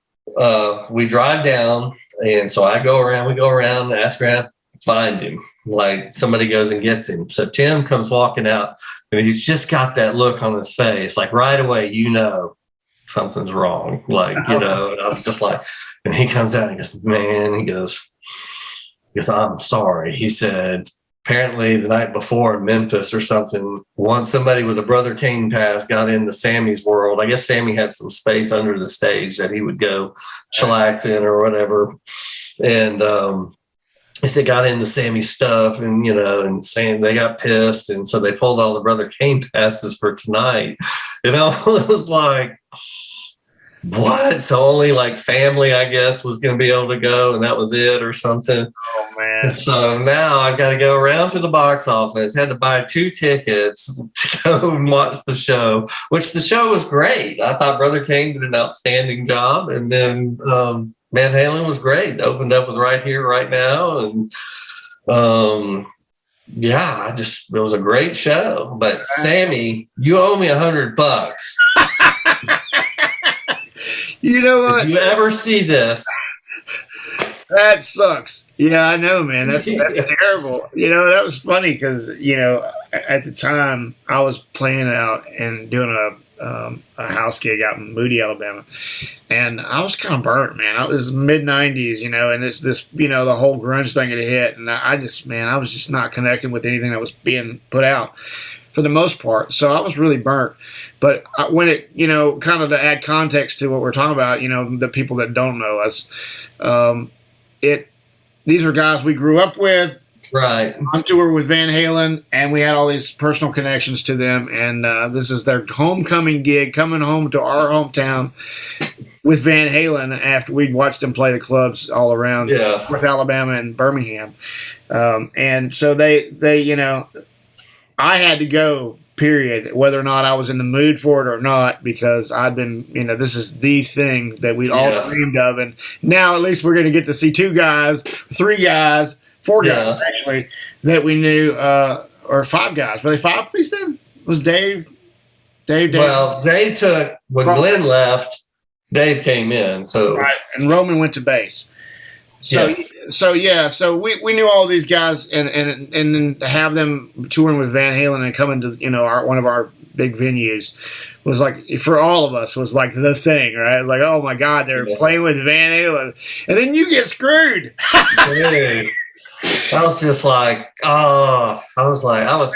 we drive down, and so we go around, ask around, find him. Like somebody goes and gets him. So Tim comes walking out, and he's just got that look on his face, like right away, something's wrong. Like, and I was just like, and he comes out and he goes, man, he goes, I'm sorry. He said, apparently the night before in Memphis or something, once somebody with a Brother Kane pass got into Sammy's world. I guess Sammy had some space under the stage that he would go chillax in or whatever. And, they got into Sammy's stuff, and and saying they got pissed, and so they pulled all the Brother Kane passes for tonight. It was like, what? So only like family, I guess, was going to be able to go, and that was it, or something. Oh man! So now I got to go around to the box office. Had to buy 2 tickets to go and watch the show, which the show was great. I thought Brother Kane did an outstanding job, and then Van Halen was great. Opened up with Right Here, Right Now. And it was a great show. But Sammy, you owe me $100. You know what? If you ever see this, that sucks. Yeah, I know, man. That's terrible. That was funny because, at the time I was playing out and doing a house gig out in Moody, Alabama. And I was kind of burnt, man. It was mid-90s, and it's this, the whole grunge thing had hit. And I was just not connecting with anything that was being put out for the most part. So I was really burnt. But when it, kind of to add context to what we're talking about, the people that don't know us, these are guys we grew up with. Right. On tour with Van Halen, and we had all these personal connections to them. And this is their homecoming gig, coming home to our hometown with Van Halen after we'd watched them play the clubs all around North Alabama and Birmingham. And so they I had to go, period, whether or not I was in the mood for it or not, because I'd been, this is the thing that we'd all dreamed of. And now at least we're going to get to see 2 guys, 3 guys, 4 guys, actually, that we knew, or 5 guys. Were they 5 piece then? Was Dave? Well, Dave took, when Glenn left, Dave came in. So right. And Roman went to bass. So we knew all these guys, and then to have them touring with Van Halen and coming to one of our big venues was like, for all of us, was like the thing, right? Like, oh my God, they're playing with Van Halen, and then you get screwed. Hey. I was just like, I was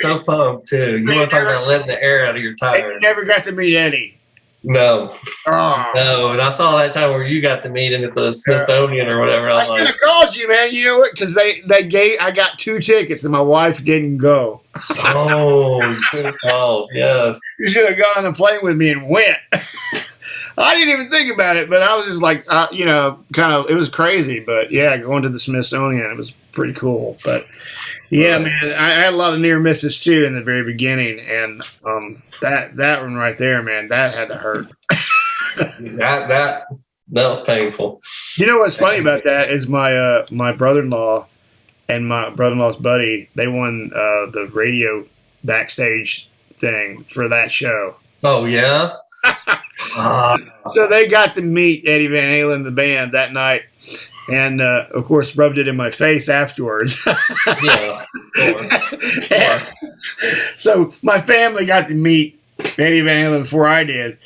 so pumped too. You want to talk about letting the air out of your tires? You never got to meet Eddie. No. No, and I saw that time where you got to meet him at the Smithsonian or whatever. I should have called you, man. You know what? Because I got 2 tickets and my wife didn't go. Oh, you should have called. Yes. You should have gone on a plane with me and went. I didn't even think about it, but I was just like, kind of, it was crazy. But yeah, going to the Smithsonian, it was pretty cool. But yeah, man, I had a lot of near misses too in the very beginning, and that one right there, man, that had to hurt. that was painful. You know what's funny about that is my brother-in-law and my brother-in-law's buddy, they won the radio backstage thing for that show. Oh yeah. So they got to meet Eddie Van Halen, the band, that night, and of course rubbed it in my face afterwards. Yeah, of course. So my family got to meet Eddie Van Halen before I did,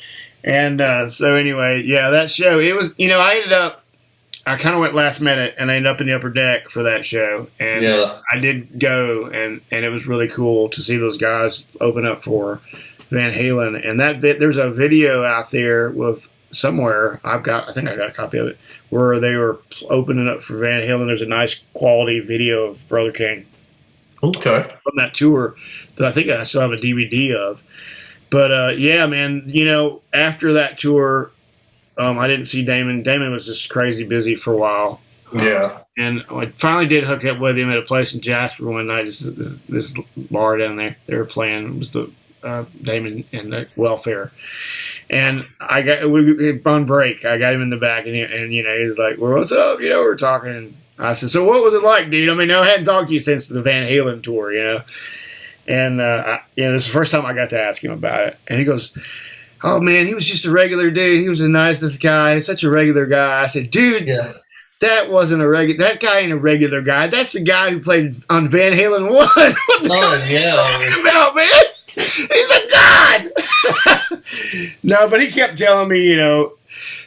and so anyway, yeah, that show, it was, I ended up I kind of went last minute, and I ended up in the upper deck for that show, and I did go, and it was really cool to see those guys open up for Van Halen. And there's a video out there with somewhere I think I got a copy of it where they were opening up for Van Halen. There's a nice quality video of Brother King, from that tour that I think I still have a DVD of. But yeah, man, you know, after that tour. I didn't see Damon. Damon was just crazy busy for a while. Yeah. And I finally did hook up with him at a place in Jasper one night. This bar down there. They were playing. It was the Damon and the Welfare. And we on break. I got him in the back, and you know, he was like, "Well, what's up?" You know, we're talking. And I said, "So what was it like, dude? I mean, I hadn't talked to you since the Van Halen tour, you know." And this is the first time I got to ask him about it. And he goes, "Oh man, he was just a regular dude. He was the nicest guy, such a regular guy." I said, "Dude, that wasn't a regular. That guy ain't a regular guy. That's the guy who played on Van Halen 1. What the hell are you talking about, man? He's a god." No, but he kept telling me, you know,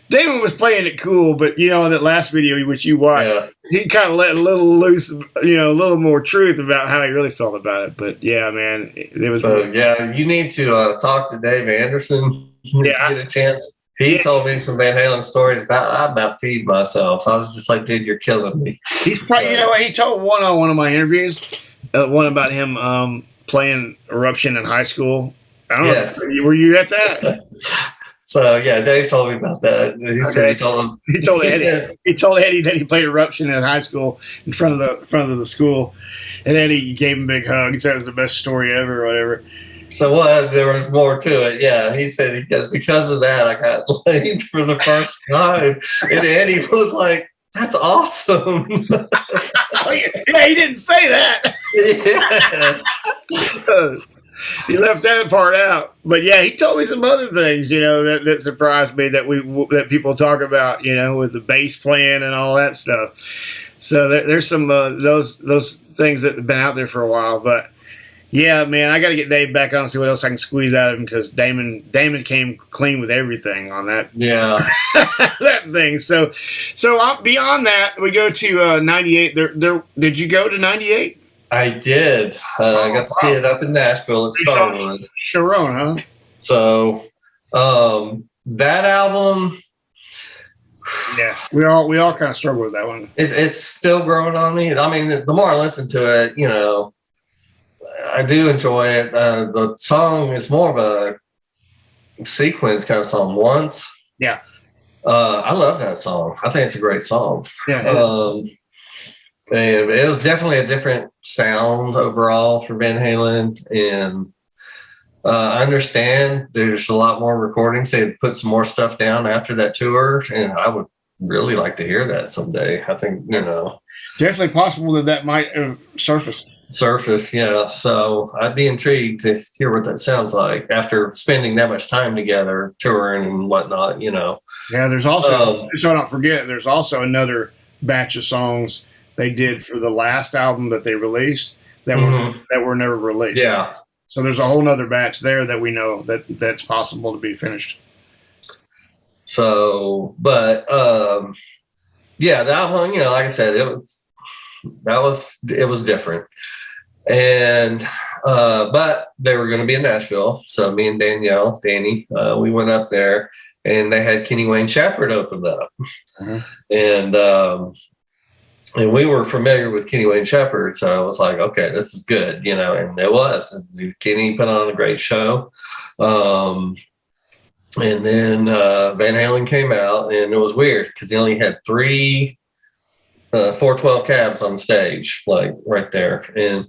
Damon was playing it cool, but you know, in that last video which you watched, he kind of let a little loose, you know, a little more truth about how he really felt about it. But yeah, man, it was. So yeah, you need to talk to Dave Anderson. Yeah, get a chance. He told me some Van Halen stories I about peed myself. I was just like, dude, you're killing me. He's probably, you know what? He told one on one of my interviews, one about him playing Eruption in high school. I don't know. Were you at that? So yeah, Dave told me about that. He said he told Eddie. He told Eddie that he played Eruption in high school in front of the school, and Eddie gave him a big hug. He said it was the best story ever, or whatever. So there was more to it. Yeah, he said because of that I got laid for the first time, and Eddie was like, "That's awesome." Oh, yeah, he didn't say that. Yes. He left that part out, but yeah, he told me some other things, you know, that surprised me that people talk about, you know, with the bass playing and all that stuff. So there's some those things that have been out there for a while, but yeah, man, I got to get Dave back on and see what else I can squeeze out of him because Damon came clean with everything on that. Yeah, that thing. So beyond that, we go to 98. There, did you go to 98? I did. I got to see it up in Nashville at Starwood. Sharon, huh? So that album, yeah, we all kind of struggle with that one. It's still growing on me. I mean, the more I listen to it, you know, I do enjoy it. The song is more of a sequence kind of song. Once, yeah, I love that song. I think it's a great song. Yeah. And it was definitely a different sound overall for Van Halen. And I understand there's a lot more recordings. They put some more stuff down after that tour. And I would really like to hear that someday. I think, you know. Definitely possible that might surface. Yeah. So I'd be intrigued to hear what that sounds like after spending that much time together, touring and whatnot, you know. Yeah, there's also, so don't forget, there's also another batch of songs they did for the last album that they released that were never released. Yeah. So there's a whole nother batch there that we know that's possible to be finished. So, but yeah, that one, you know, like I said, it was different. And but they were going to be in Nashville. So me and Danny, we went up there and they had Kenny Wayne Shepherd open up. And we were familiar with Kenny Wayne Shepherd, so I was like, okay, this is good, you know, and it was. Kenny put on a great show. And then Van Halen came out, and it was weird because he only had 3 412 cabs on stage, like right there. And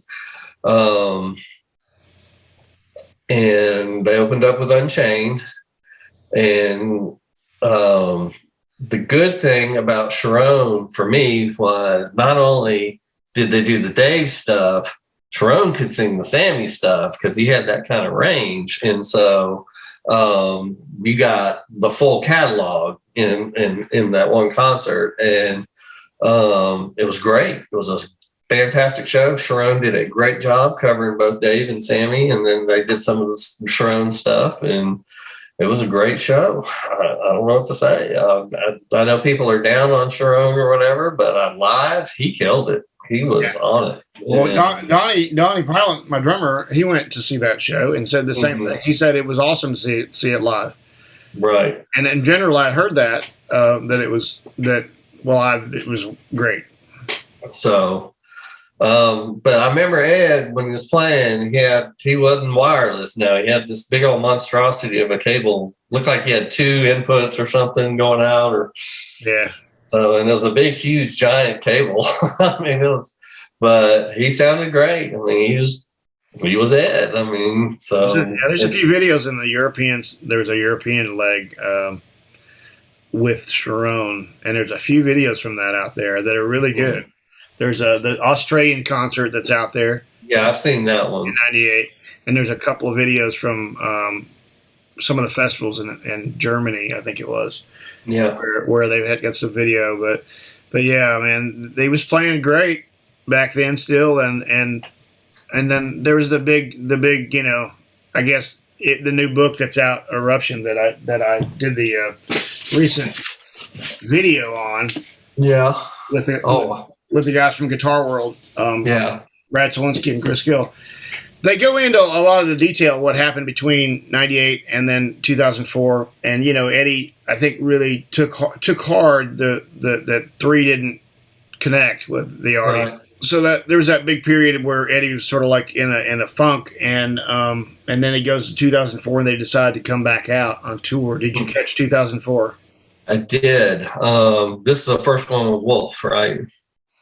they opened up with Unchained. And the good thing about Sharon for me was not only did they do the Dave stuff, Sharon could sing the Sammy stuff because he had that kind of range. And so you got the full catalog in that one concert. And it was great. It was a fantastic show. Sharon did a great job covering both Dave and Sammy. And then they did some of the Sharon stuff. And it was a great show. I don't know what to say. I know people are down on Sharon or whatever, but live, he killed it. He was on it. Well, Donnie Pilot, my drummer, he went to see that show and said the same thing. He said it was awesome to see it live. Right. And in general, I heard that it was great. So, but I remember Ed, when he was playing, he wasn't wireless. Now he had this big old monstrosity of a cable. Looked like he had 2 inputs or something going out, or yeah. So, and it was a big, huge, giant cable. I mean, but he sounded great. I mean, he was Ed. I mean, so yeah, there's a few videos in the Europeans. There's a European leg with Sharon, and there's a few videos from that out there that are really good. There's the Australian concert that's out there. Yeah, I've seen that one in '98, and there's a couple of videos from some of the festivals in Germany, I think it was. Yeah, where they had got some video, but yeah, man, they was playing great back then still, and then there was the big, I guess the new book that's out, Eruption, that I did the recent video on. Yeah, with the guys from Guitar World. Brad Tolinski and Chris Gill. They go into a lot of the detail of what happened between '98 and then 2004, and Eddie, I think, really took hard that 3 didn't connect with the audience. Right. So that there was that big period where Eddie was sort of like in a funk, and then it goes to 2004, and they decide to come back out on tour. Did you catch 2004? I did. This is the first one with Wolf, right?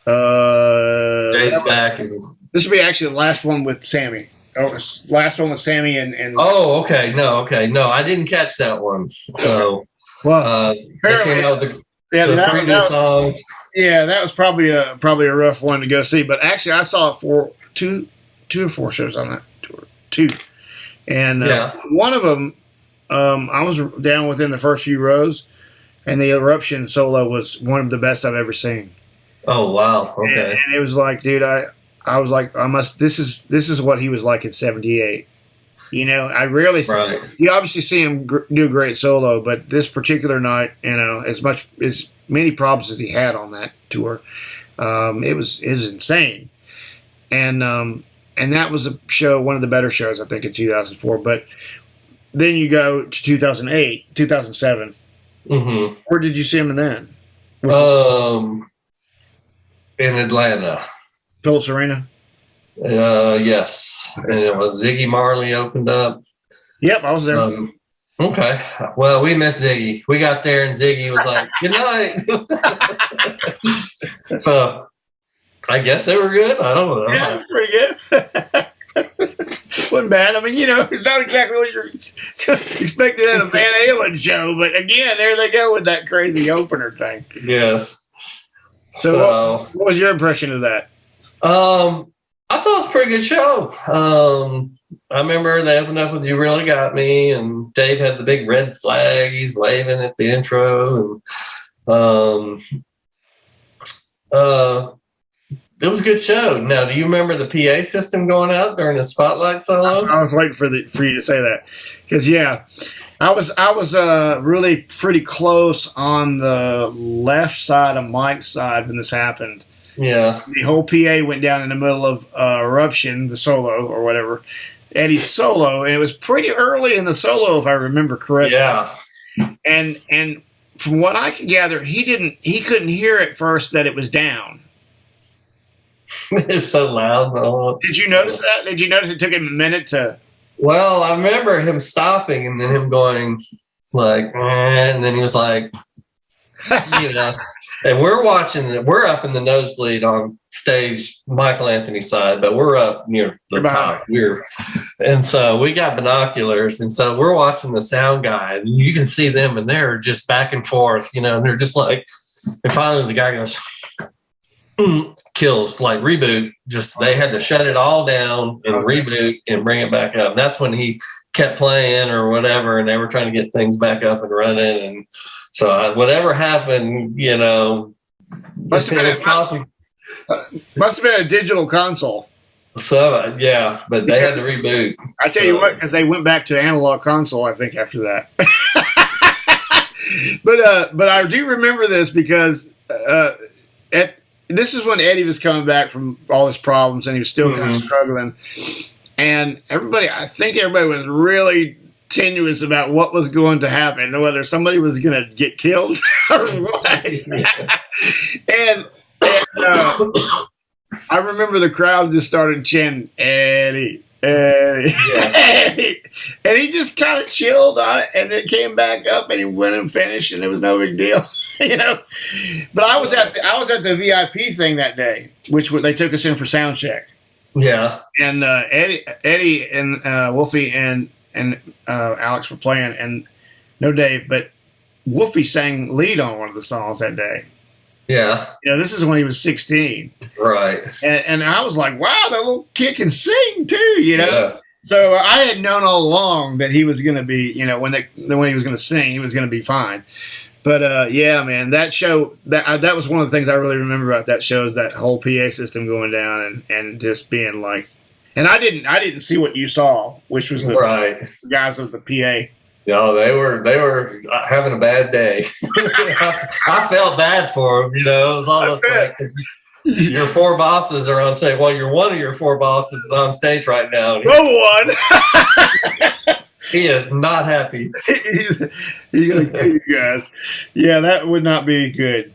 Dave's back, and this will be actually the last one with Sammy. Last one with Sammy and. Oh, okay. No, I didn't catch that one. So, they came out with the 3 new songs. Yeah, that was probably a rough one to go see. But actually, I saw two or 4 shows on that tour. 2, and one of them, I was down within the first few rows, and the Eruption solo was one of the best I've ever seen. Oh wow! Okay, and it was like, dude, I was like, this is what he was like in '78. I rarely you obviously see him do a great solo, but this particular night, as many problems as he had on that tour, it was insane, and that was a show, one of the better shows I think in 2004. But then you go to 2008, 2007. Mm-hmm. Where did you see him then? In Atlanta. Phillips Arena? Yes. And it was Ziggy Marley opened up. Yep, I was there. Okay. Well, we missed Ziggy. We got there and Ziggy was like, good night. So I guess they were good. I don't know. Yeah, pretty good. Wasn't bad. I mean, it's not exactly what you're expecting at a Van Halen show, but again, there they go with that crazy opener thing. Yes. So what was your impression of that? I thought it was a pretty good show. I remember they opened up with "You Really Got Me," and Dave had the big red flag. He's waving at the intro, and it was a good show. Now, do you remember the PA system going out during the spotlight solo? I was waiting for you to say that, because I was really pretty close on the left side of Mike's side when this happened. Yeah, the whole PA went down in the middle of Eruption, the solo or whatever, Eddie's solo, and it was pretty early in the solo if I remember correctly. Yeah, and from what I could gather, he couldn't hear at first that it was down. It's so loud. Did you notice that? Did you notice it took him a minute to? Well, I remember him stopping and then him going like, and then he was like, and we're up in the nosebleed on stage, Michael Anthony's side, but we're up near the top. And so we got binoculars, and so we're watching the sound guy, and you can see them, and they're just back and forth, and they're just like, and finally the guy goes, kills, like reboot. Just they had to shut it all down and reboot and bring it back up. And that's when he kept playing or whatever, and they were trying to get things back up and running. And so whatever happened, must have been a digital console. So yeah, but they had to reboot. I tell you what, because they went back to analog console, I think, after that. But I do remember this because this is when Eddie was coming back from all his problems, and he was still kind of struggling. And I think everybody was really tenuous about what was going to happen, whether somebody was going to get killed or what. and I remember the crowd just started chanting, Eddie, Eddie, Eddie. And he just kind of chilled on it, and then came back up, and he went and finished, and it was no big deal. But I was at the VIP thing that day, which they took us in for sound check. Yeah. And Eddie and Wolfie and Alex were playing, and no Dave, but Wolfie sang lead on one of the songs that day. Yeah. This is when he was 16. Right. And I was like, wow, that little kid can sing too, Yeah. So I had known all along that he was going to be, when he was going to sing, he was going to be fine. But yeah, man, that show, that was one of the things I really remember about that show, is that whole PA system going down and just being like, and I didn't see what you saw, which was the guys with the PA. No, they were having a bad day. I felt bad for them. It was almost like your four bosses are on stage. Well, one of your four bosses is on stage right now. One. He is not happy. He's gonna kill you guys. Yeah, that would not be good.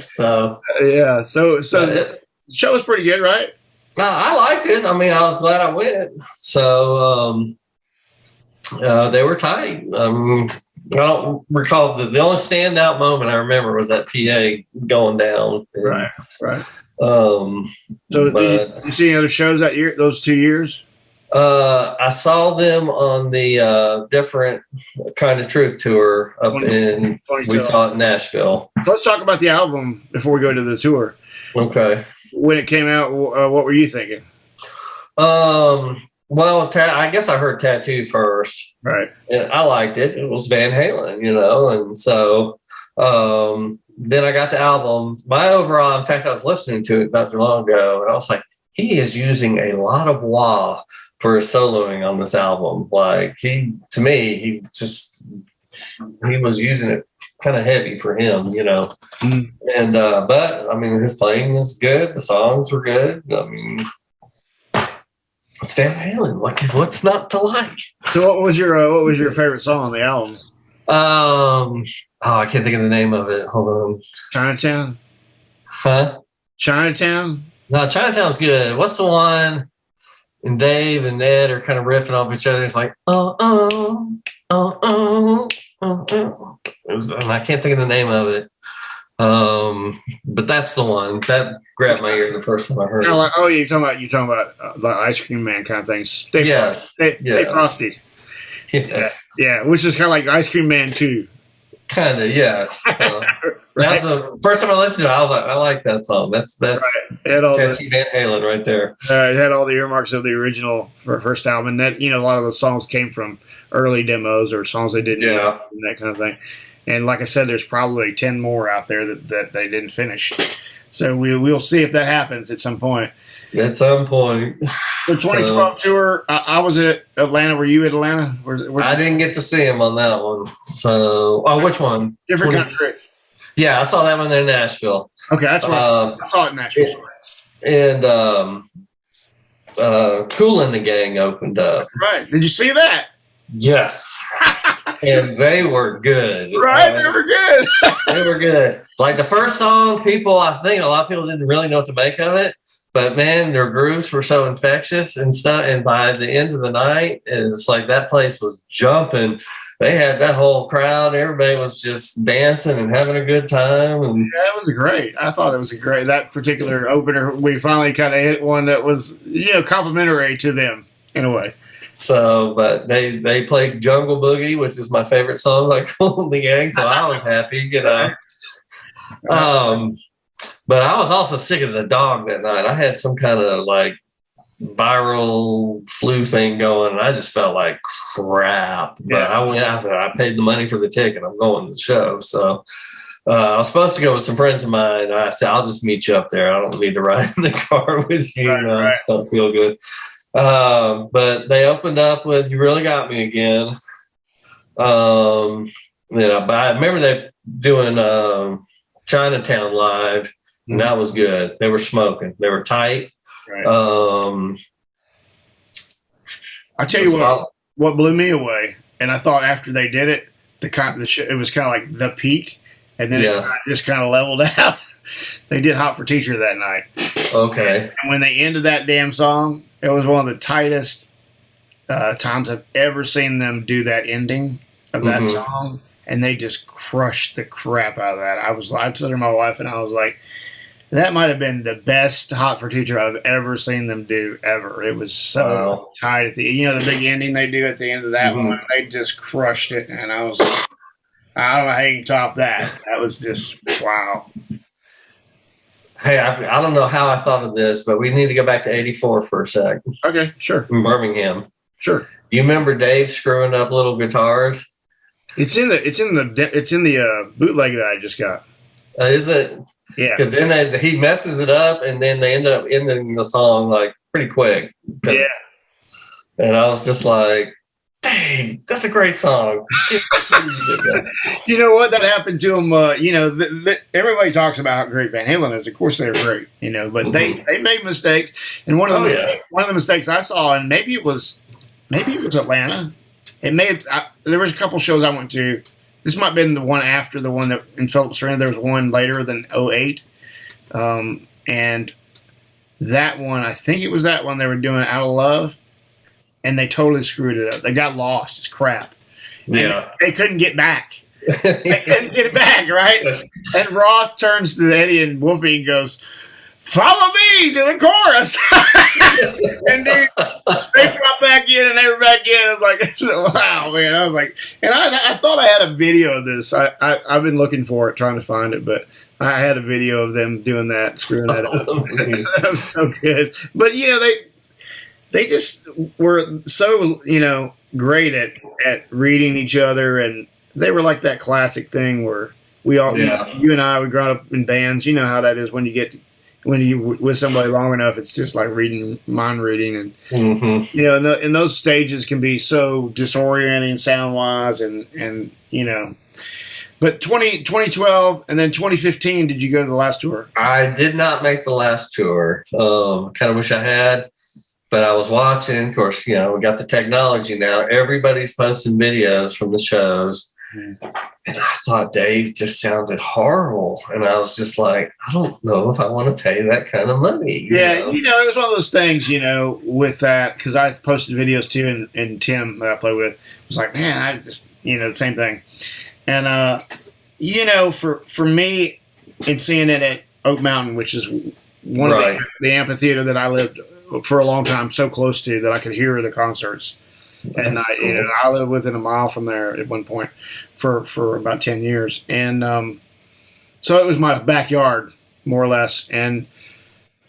So yeah, so the show was pretty good, right? I liked it. I mean, I was glad I went. So they were tight. I don't recall the only standout moment I remember was that PA going down. Right. So did you see any other shows that year? Those 2 years? I saw them on the different Kind of Truth tour we saw it in Nashville. So let's talk about the album before we go to the tour. Okay. When it came out, what were you thinking? Well, I guess I heard Tattoo first. Right. And I liked it. It was Van Halen, and so then I got the album. My overall, in fact, I was listening to it not too long ago, and I was like, he is using a lot of wah for his soloing on this album. Like he was using it kind of heavy for him, And but I mean, his playing was good. The songs were good. I mean, it's Van Halen. Like, what's not to like? So, what was your favorite song on the album? I can't think of the name of it. Hold on. Chinatown. Huh? Chinatown. No, Chinatown's good. What's the one? And Dave and Ed are kind of riffing off each other. It's like, and I can't think of the name of it. But that's the one that grabbed my ear the first time I heard it. Like, you're talking about the Ice Cream Man kind of thing. Stay Frosty. Yes. Yeah, which is kind of like Ice Cream Man 2. Kind of, yes. That was the first time I listened to it. I was like, I like that song. That's catchy Van Halen right there. It had all the earmarks of the original first album, and that a lot of the songs came from early demos or songs they didn't and that kind of thing. And like I said, there's probably 10 more out there that they didn't finish. So we'll see if that happens at some point. At some point. The 2012 tour, I was at Atlanta. Were you at Atlanta? I didn't get to see him on that one. So, which one? Different Kind of Truth. Yeah, I saw that one in Nashville. Okay, that's right. I saw it in Nashville. And Kool and the Gang opened up. Right. Did you see that? Yes. And they were good. Right, they were good. They were good. Like the first song, I think a lot of people didn't really know what to make of it. But man, their grooves were so infectious and stuff. And by the end of the night, it's like that place was jumping. They had that whole crowd. Everybody was just dancing and having a good time. And yeah, it was great. I thought it was great. That particular opener, we finally kind of hit one that was, complimentary to them in a way. So, but they played Jungle Boogie, which is my favorite song, like Kool and the Gang. So I was happy, But I was also sick as a dog that night. I had some kind of like viral flu thing going, and I just felt like crap. But I went out there. I paid the money for the ticket. I'm going to the show. So, I was supposed to go with some friends of mine. I said, I'll just meet you up there. I don't need to ride in the car with you. Right. I just don't feel good. But they opened up with You Really Got Me Again. But I remember they doing Chinatown live, and that was good. They were smoking. They were tight. Right. I'll tell you what blew me away, and I thought after they did it, it was kind of like the peak, and then it just kind of leveled out. They did Hot for Teacher that night. Okay. And when they ended that damn song, it was one of the tightest times I've ever seen them do that ending of that song, and they just crushed the crap out of that. I told my wife, and I was like, that might have been the best Hot for Teacher I've ever seen them do ever. It was so tight at the the big ending they do at the end of that one. They just crushed it, and I was like, I don't know how you can top that. That was just wow. Hey, I don't know how I thought of this, but we need to go back to '84 for a sec. Okay, sure. In Birmingham. Sure. You remember Dave screwing up little guitars? It's in the bootleg that I just got. Is it? Yeah. Because then he messes it up, and then they ended up ending the song like pretty quick. Yeah. And I was just like, dang, that's a great song. You know what? That happened to him. Everybody talks about how great Van Halen is. Of course, they're great. But they made mistakes. And one of the mistakes I saw, and maybe it was Atlanta. There was a couple shows I went to. This might have been the one after the one that in Phillips Arena. There was one later than 08. And that one, I think it was that one they were doing Out of Love. And they totally screwed it up. They got lost. It's crap. Yeah. They couldn't get back. They couldn't get it back, right? And Roth turns to Eddie and Wolfie and goes, "Follow me to the chorus." And they dropped back in and they were back in. I was like, wow, man. I was like, and I thought I had a video of this. I've been looking for it, trying to find it, but I had a video of them doing that, screwing that up. That was so good. But, they just were so, great at reading each other, and they were like that classic thing where you and I, we grown up in bands. You know how that is when you with somebody long enough, it's just like mind reading, and and those stages can be so disorienting sound wise, and But 2012 and then 2015, did you go to the last tour? I did not make the last tour. Kind of wish I had. But I was watching, of course, we got the technology now. Everybody's posting videos from the shows. And I thought Dave just sounded horrible. And I was just like, I don't know if I want to pay that kind of money. Yeah, it was one of those things, with that, because I posted videos too, and Tim that I play with was like, man, I just, the same thing. And, for me, and seeing it at Oak Mountain, which is one of the amphitheater that I lived for a long time, so close to that I could hear the concerts. And I lived within a mile from there at one point for about 10 years. And so it was my backyard, more or less. And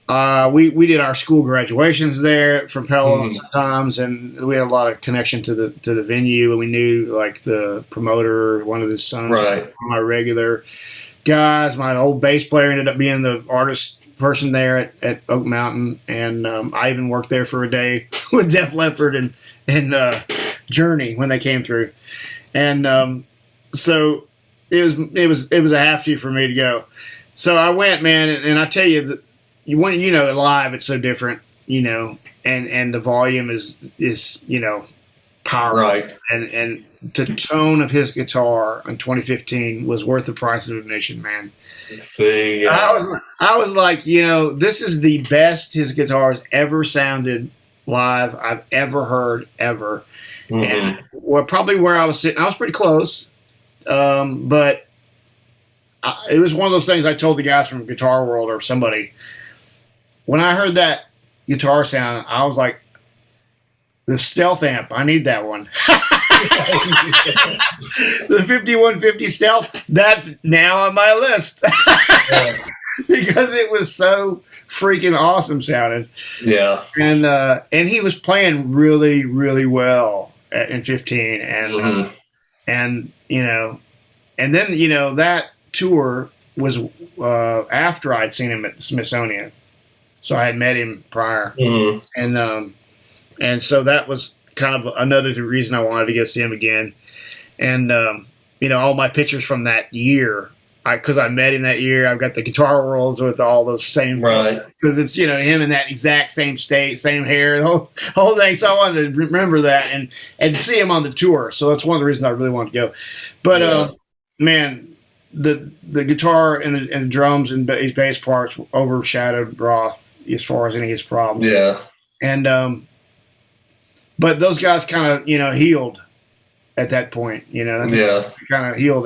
we did our school graduations there from Pella sometimes, and we had a lot of connection to the venue. And we knew like the promoter, one of his sons, my regular guys. My old bass player ended up being the artist person there at Oak Mountain, and I even worked there for a day with Def Leppard and Journey when they came through, and so it was a have to for me to go. So I went, man, and I tell you that live it's so different, and the volume is powerful, right? And the tone of his guitar in 2015 was worth the price of admission, man. See, I was like, this is the best his guitars ever sounded live I've ever heard ever. And probably where I was sitting, I was pretty close, but it was one of those things I told the guys from Guitar World or somebody. When I heard that guitar sound, I was like, the Stealth amp, I need that one. The 5150 Stealth, that's now on my list. Yes. Because it was so freaking awesome sounding. Yeah. And he was playing really, really well in 15. And then, that tour was after I'd seen him at the Smithsonian, so I had met him prior, and so that was kind of another reason I wanted to go see him again. And all my pictures from that year, because I met him that year, I've got the Guitar Worlds with all those same, right? Because it's him in that exact same state, same hair, the whole thing. So I wanted to remember that and see him on the tour. So that's one of the reasons I really wanted to go. But man, the guitar and the drums and his bass parts overshadowed Roth as far as any of his problems. Yeah, and but those guys kind of healed at that point, kind of healed,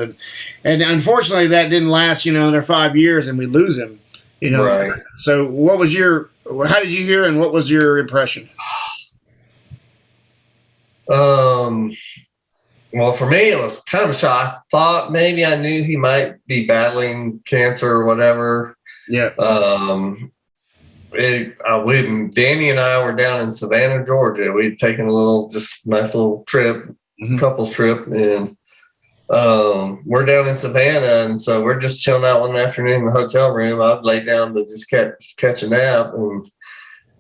and unfortunately that didn't last, another 5 years, and we lose him, Right. So, how did you hear, and what was your impression? Well, for me, it was kind of a shock. I thought maybe I knew he might be battling cancer or whatever. Yeah. Danny and I were down in Savannah, Georgia. We'd taken a nice little trip. Couples trip, and we're down in Savannah, and so we're just chilling out one afternoon in the hotel room. I'd lay down to just catch a nap, and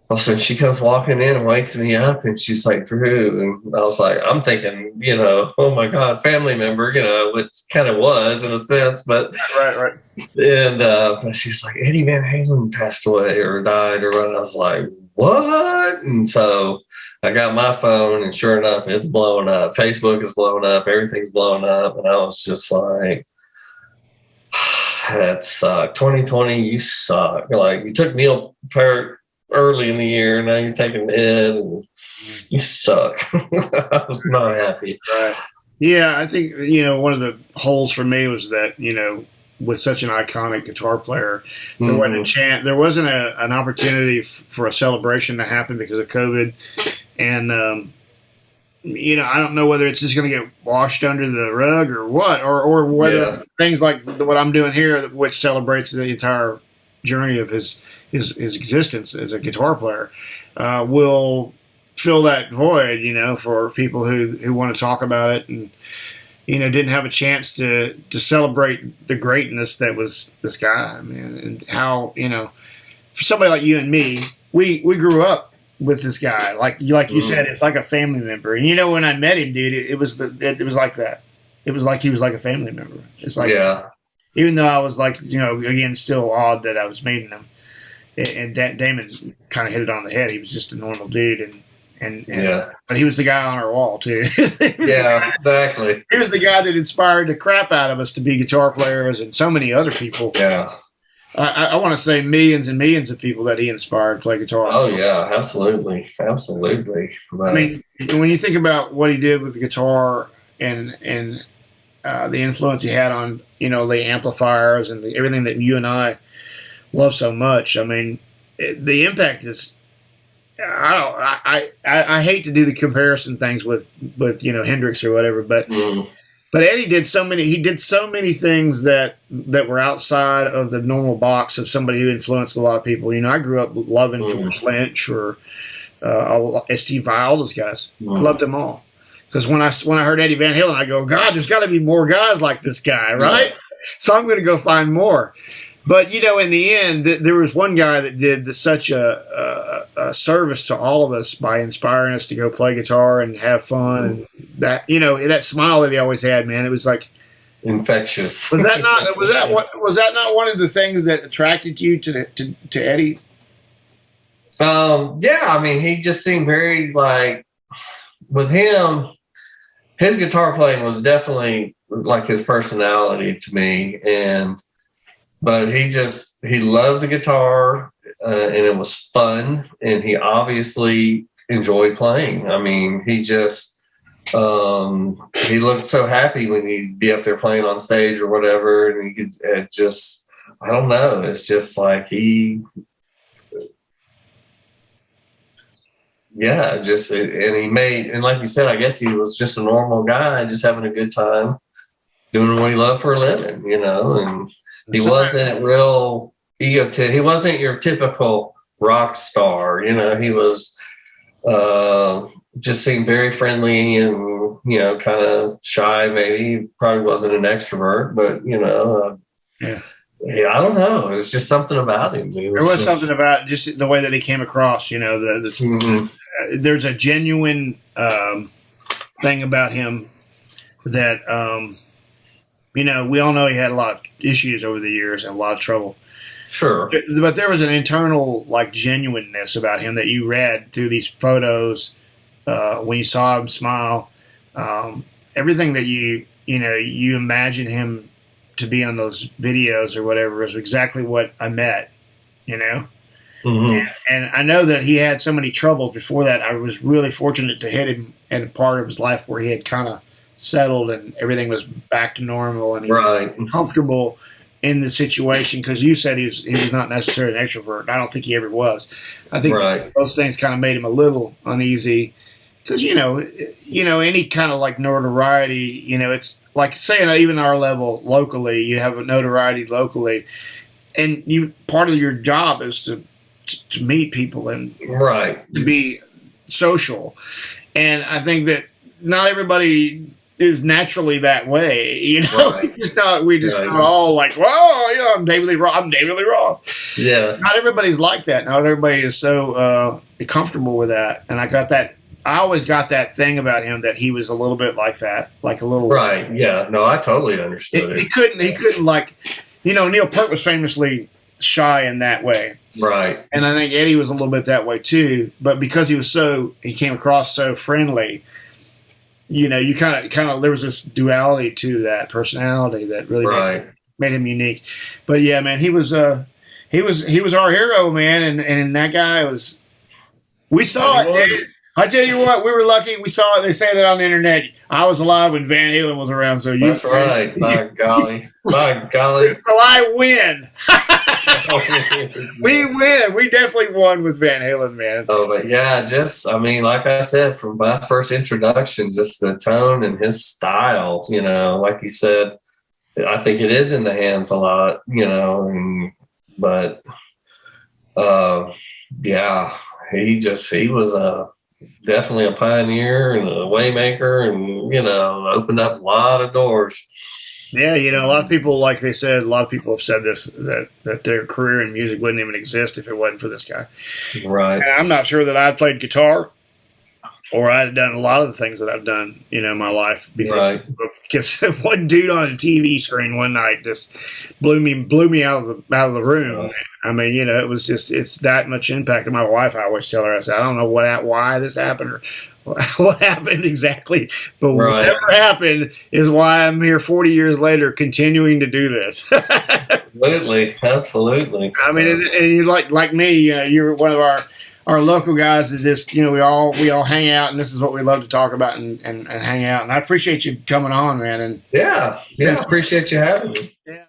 all of a sudden she comes walking in and wakes me up, and she's like, "Drew," and I was like, I'm thinking, oh my God, family member, which kind of was in a sense, but right. And but she's like, Eddie Van Halen passed away or died or what? And I was like, what? And so I got my phone, and sure enough, it's blowing up. Facebook is blowing up. Everything's blowing up. And I was just like, that sucked. 2020, you suck. Like, you took Neil Peart early in the year, now you're taking Ed, and you suck. I was not happy. Right. Yeah, I think, one of the holes for me was that, with such an iconic guitar player, there wasn't a chance. There wasn't an opportunity for a celebration to happen because of COVID, and I don't know whether it's just going to get washed under the rug or what, or whether things like what I'm doing here, which celebrates the entire journey of his existence as a guitar player, will fill that void. For people who want to talk about it and. Didn't have a chance to celebrate the greatness that was this guy, man, and how, for somebody like you and me, we grew up with this guy. Like you said, it's like a family member. And when I met him, dude, it was like that. It was like he was like a family member. It's like, even though I was like, again, still awed that I was meeting him. And Damon kind of hit it on the head. He was just a normal dude, but he was the guy on our wall too. Exactly. He was the guy that inspired the crap out of us to be guitar players, and so many other people. Yeah, I want to say millions and millions of people that he inspired to play guitar. Oh yeah, absolutely. Right. I mean, when you think about what he did with the guitar and the influence he had on the amplifiers and everything that you and I love so much, I mean, the impact is. I hate to do the comparison things with Hendrix or whatever, but Eddie did so many things that were outside of the normal box of somebody who influenced a lot of people. I grew up loving George Lynch or Steve Vai, all those guys. I loved them all because when I heard Eddie Van Halen, I go, God, there's got to be more guys like this guy, right? So I'm going to go find more. But in the end, there was one guy that did such a service to all of us by inspiring us to go play guitar and have fun, and that smile that he always had, man, it was like infectious. Was that not one of the things that attracted you to Eddie? Yeah, I mean, he just seemed very like with him. His guitar playing was definitely like his personality to me, but he loved the guitar, and it was fun, and he obviously enjoyed playing. I mean, he just he looked so happy when he'd be up there playing on stage or whatever, and he could I don't know, it's just like and he made, and like you said, I guess he was just a normal guy, just having a good time, doing what he loved for a living, and he wasn't real egotistic. He wasn't your typical rock star, he was, just seemed very friendly and, kind of shy, maybe. He probably wasn't an extrovert, but, Yeah. Yeah, I don't know. It was just something about him. There was something about just the way that he came across. There's a genuine thing about him that we all know he had a lot of issues over the years and a lot of trouble. Sure. But there was an internal genuineness about him that you read through these photos when you saw him smile. Everything that you imagine him to be on those videos or whatever is exactly what I met, Mm-hmm. And I know that he had so many troubles before that. I was really fortunate to hit him at a part of his life where he had kind of settled and everything was back to normal and he was comfortable in the situation, because you said he was not necessarily an extrovert. I don't think he ever was. I think those things kind of made him a little uneasy because any kind of notoriety, it's like saying even our level locally, you have a notoriety locally, and part of your job is to meet people and to be social, and I think that not everybody is naturally that way, we just not all whoa, I'm David Lee Roth. Yeah. Not everybody's like that. Not everybody is so comfortable with that. And I always got that thing about him that he was a little bit like that, like a little Yeah. No, I totally understood it. He couldn't Neil Peart was famously shy in that way. Right. And I think Eddie was a little bit that way too, but because he came across so friendly, you kind of there was this duality to that personality that really made him unique. But yeah, man, he was our hero, man, and that guy was. We saw it, dude. I tell you what, we were lucky. We saw it. They say that on the internet. I was alive when Van Halen was around, so that's right. My golly. So I win. We win. We definitely won with Van Halen, man. Oh, but yeah, like I said, from my first introduction, just the tone and his style, like you said, I think it is in the hands a lot, but he was definitely a pioneer and a waymaker and, opened up a lot of doors. Yeah, a lot of people, like they said, a lot of people have said this, that their career in music wouldn't even exist if it wasn't for this guy. Right. And I'm not sure that I played guitar or I'd done a lot of the things that I've done, in my life because one dude on a TV screen one night just blew me out of the room. I mean, it was just, it's that much impact. And my wife, I always tell her, I said, I don't know why this happened or what happened exactly, but whatever happened is why I'm here 40 years later continuing to do this. Absolutely. I mean, and you like me, you're one of our local guys that just, we all hang out, and this is what we love to talk about and hang out. And I appreciate you coming on, man. And yeah, appreciate you having me. Yeah.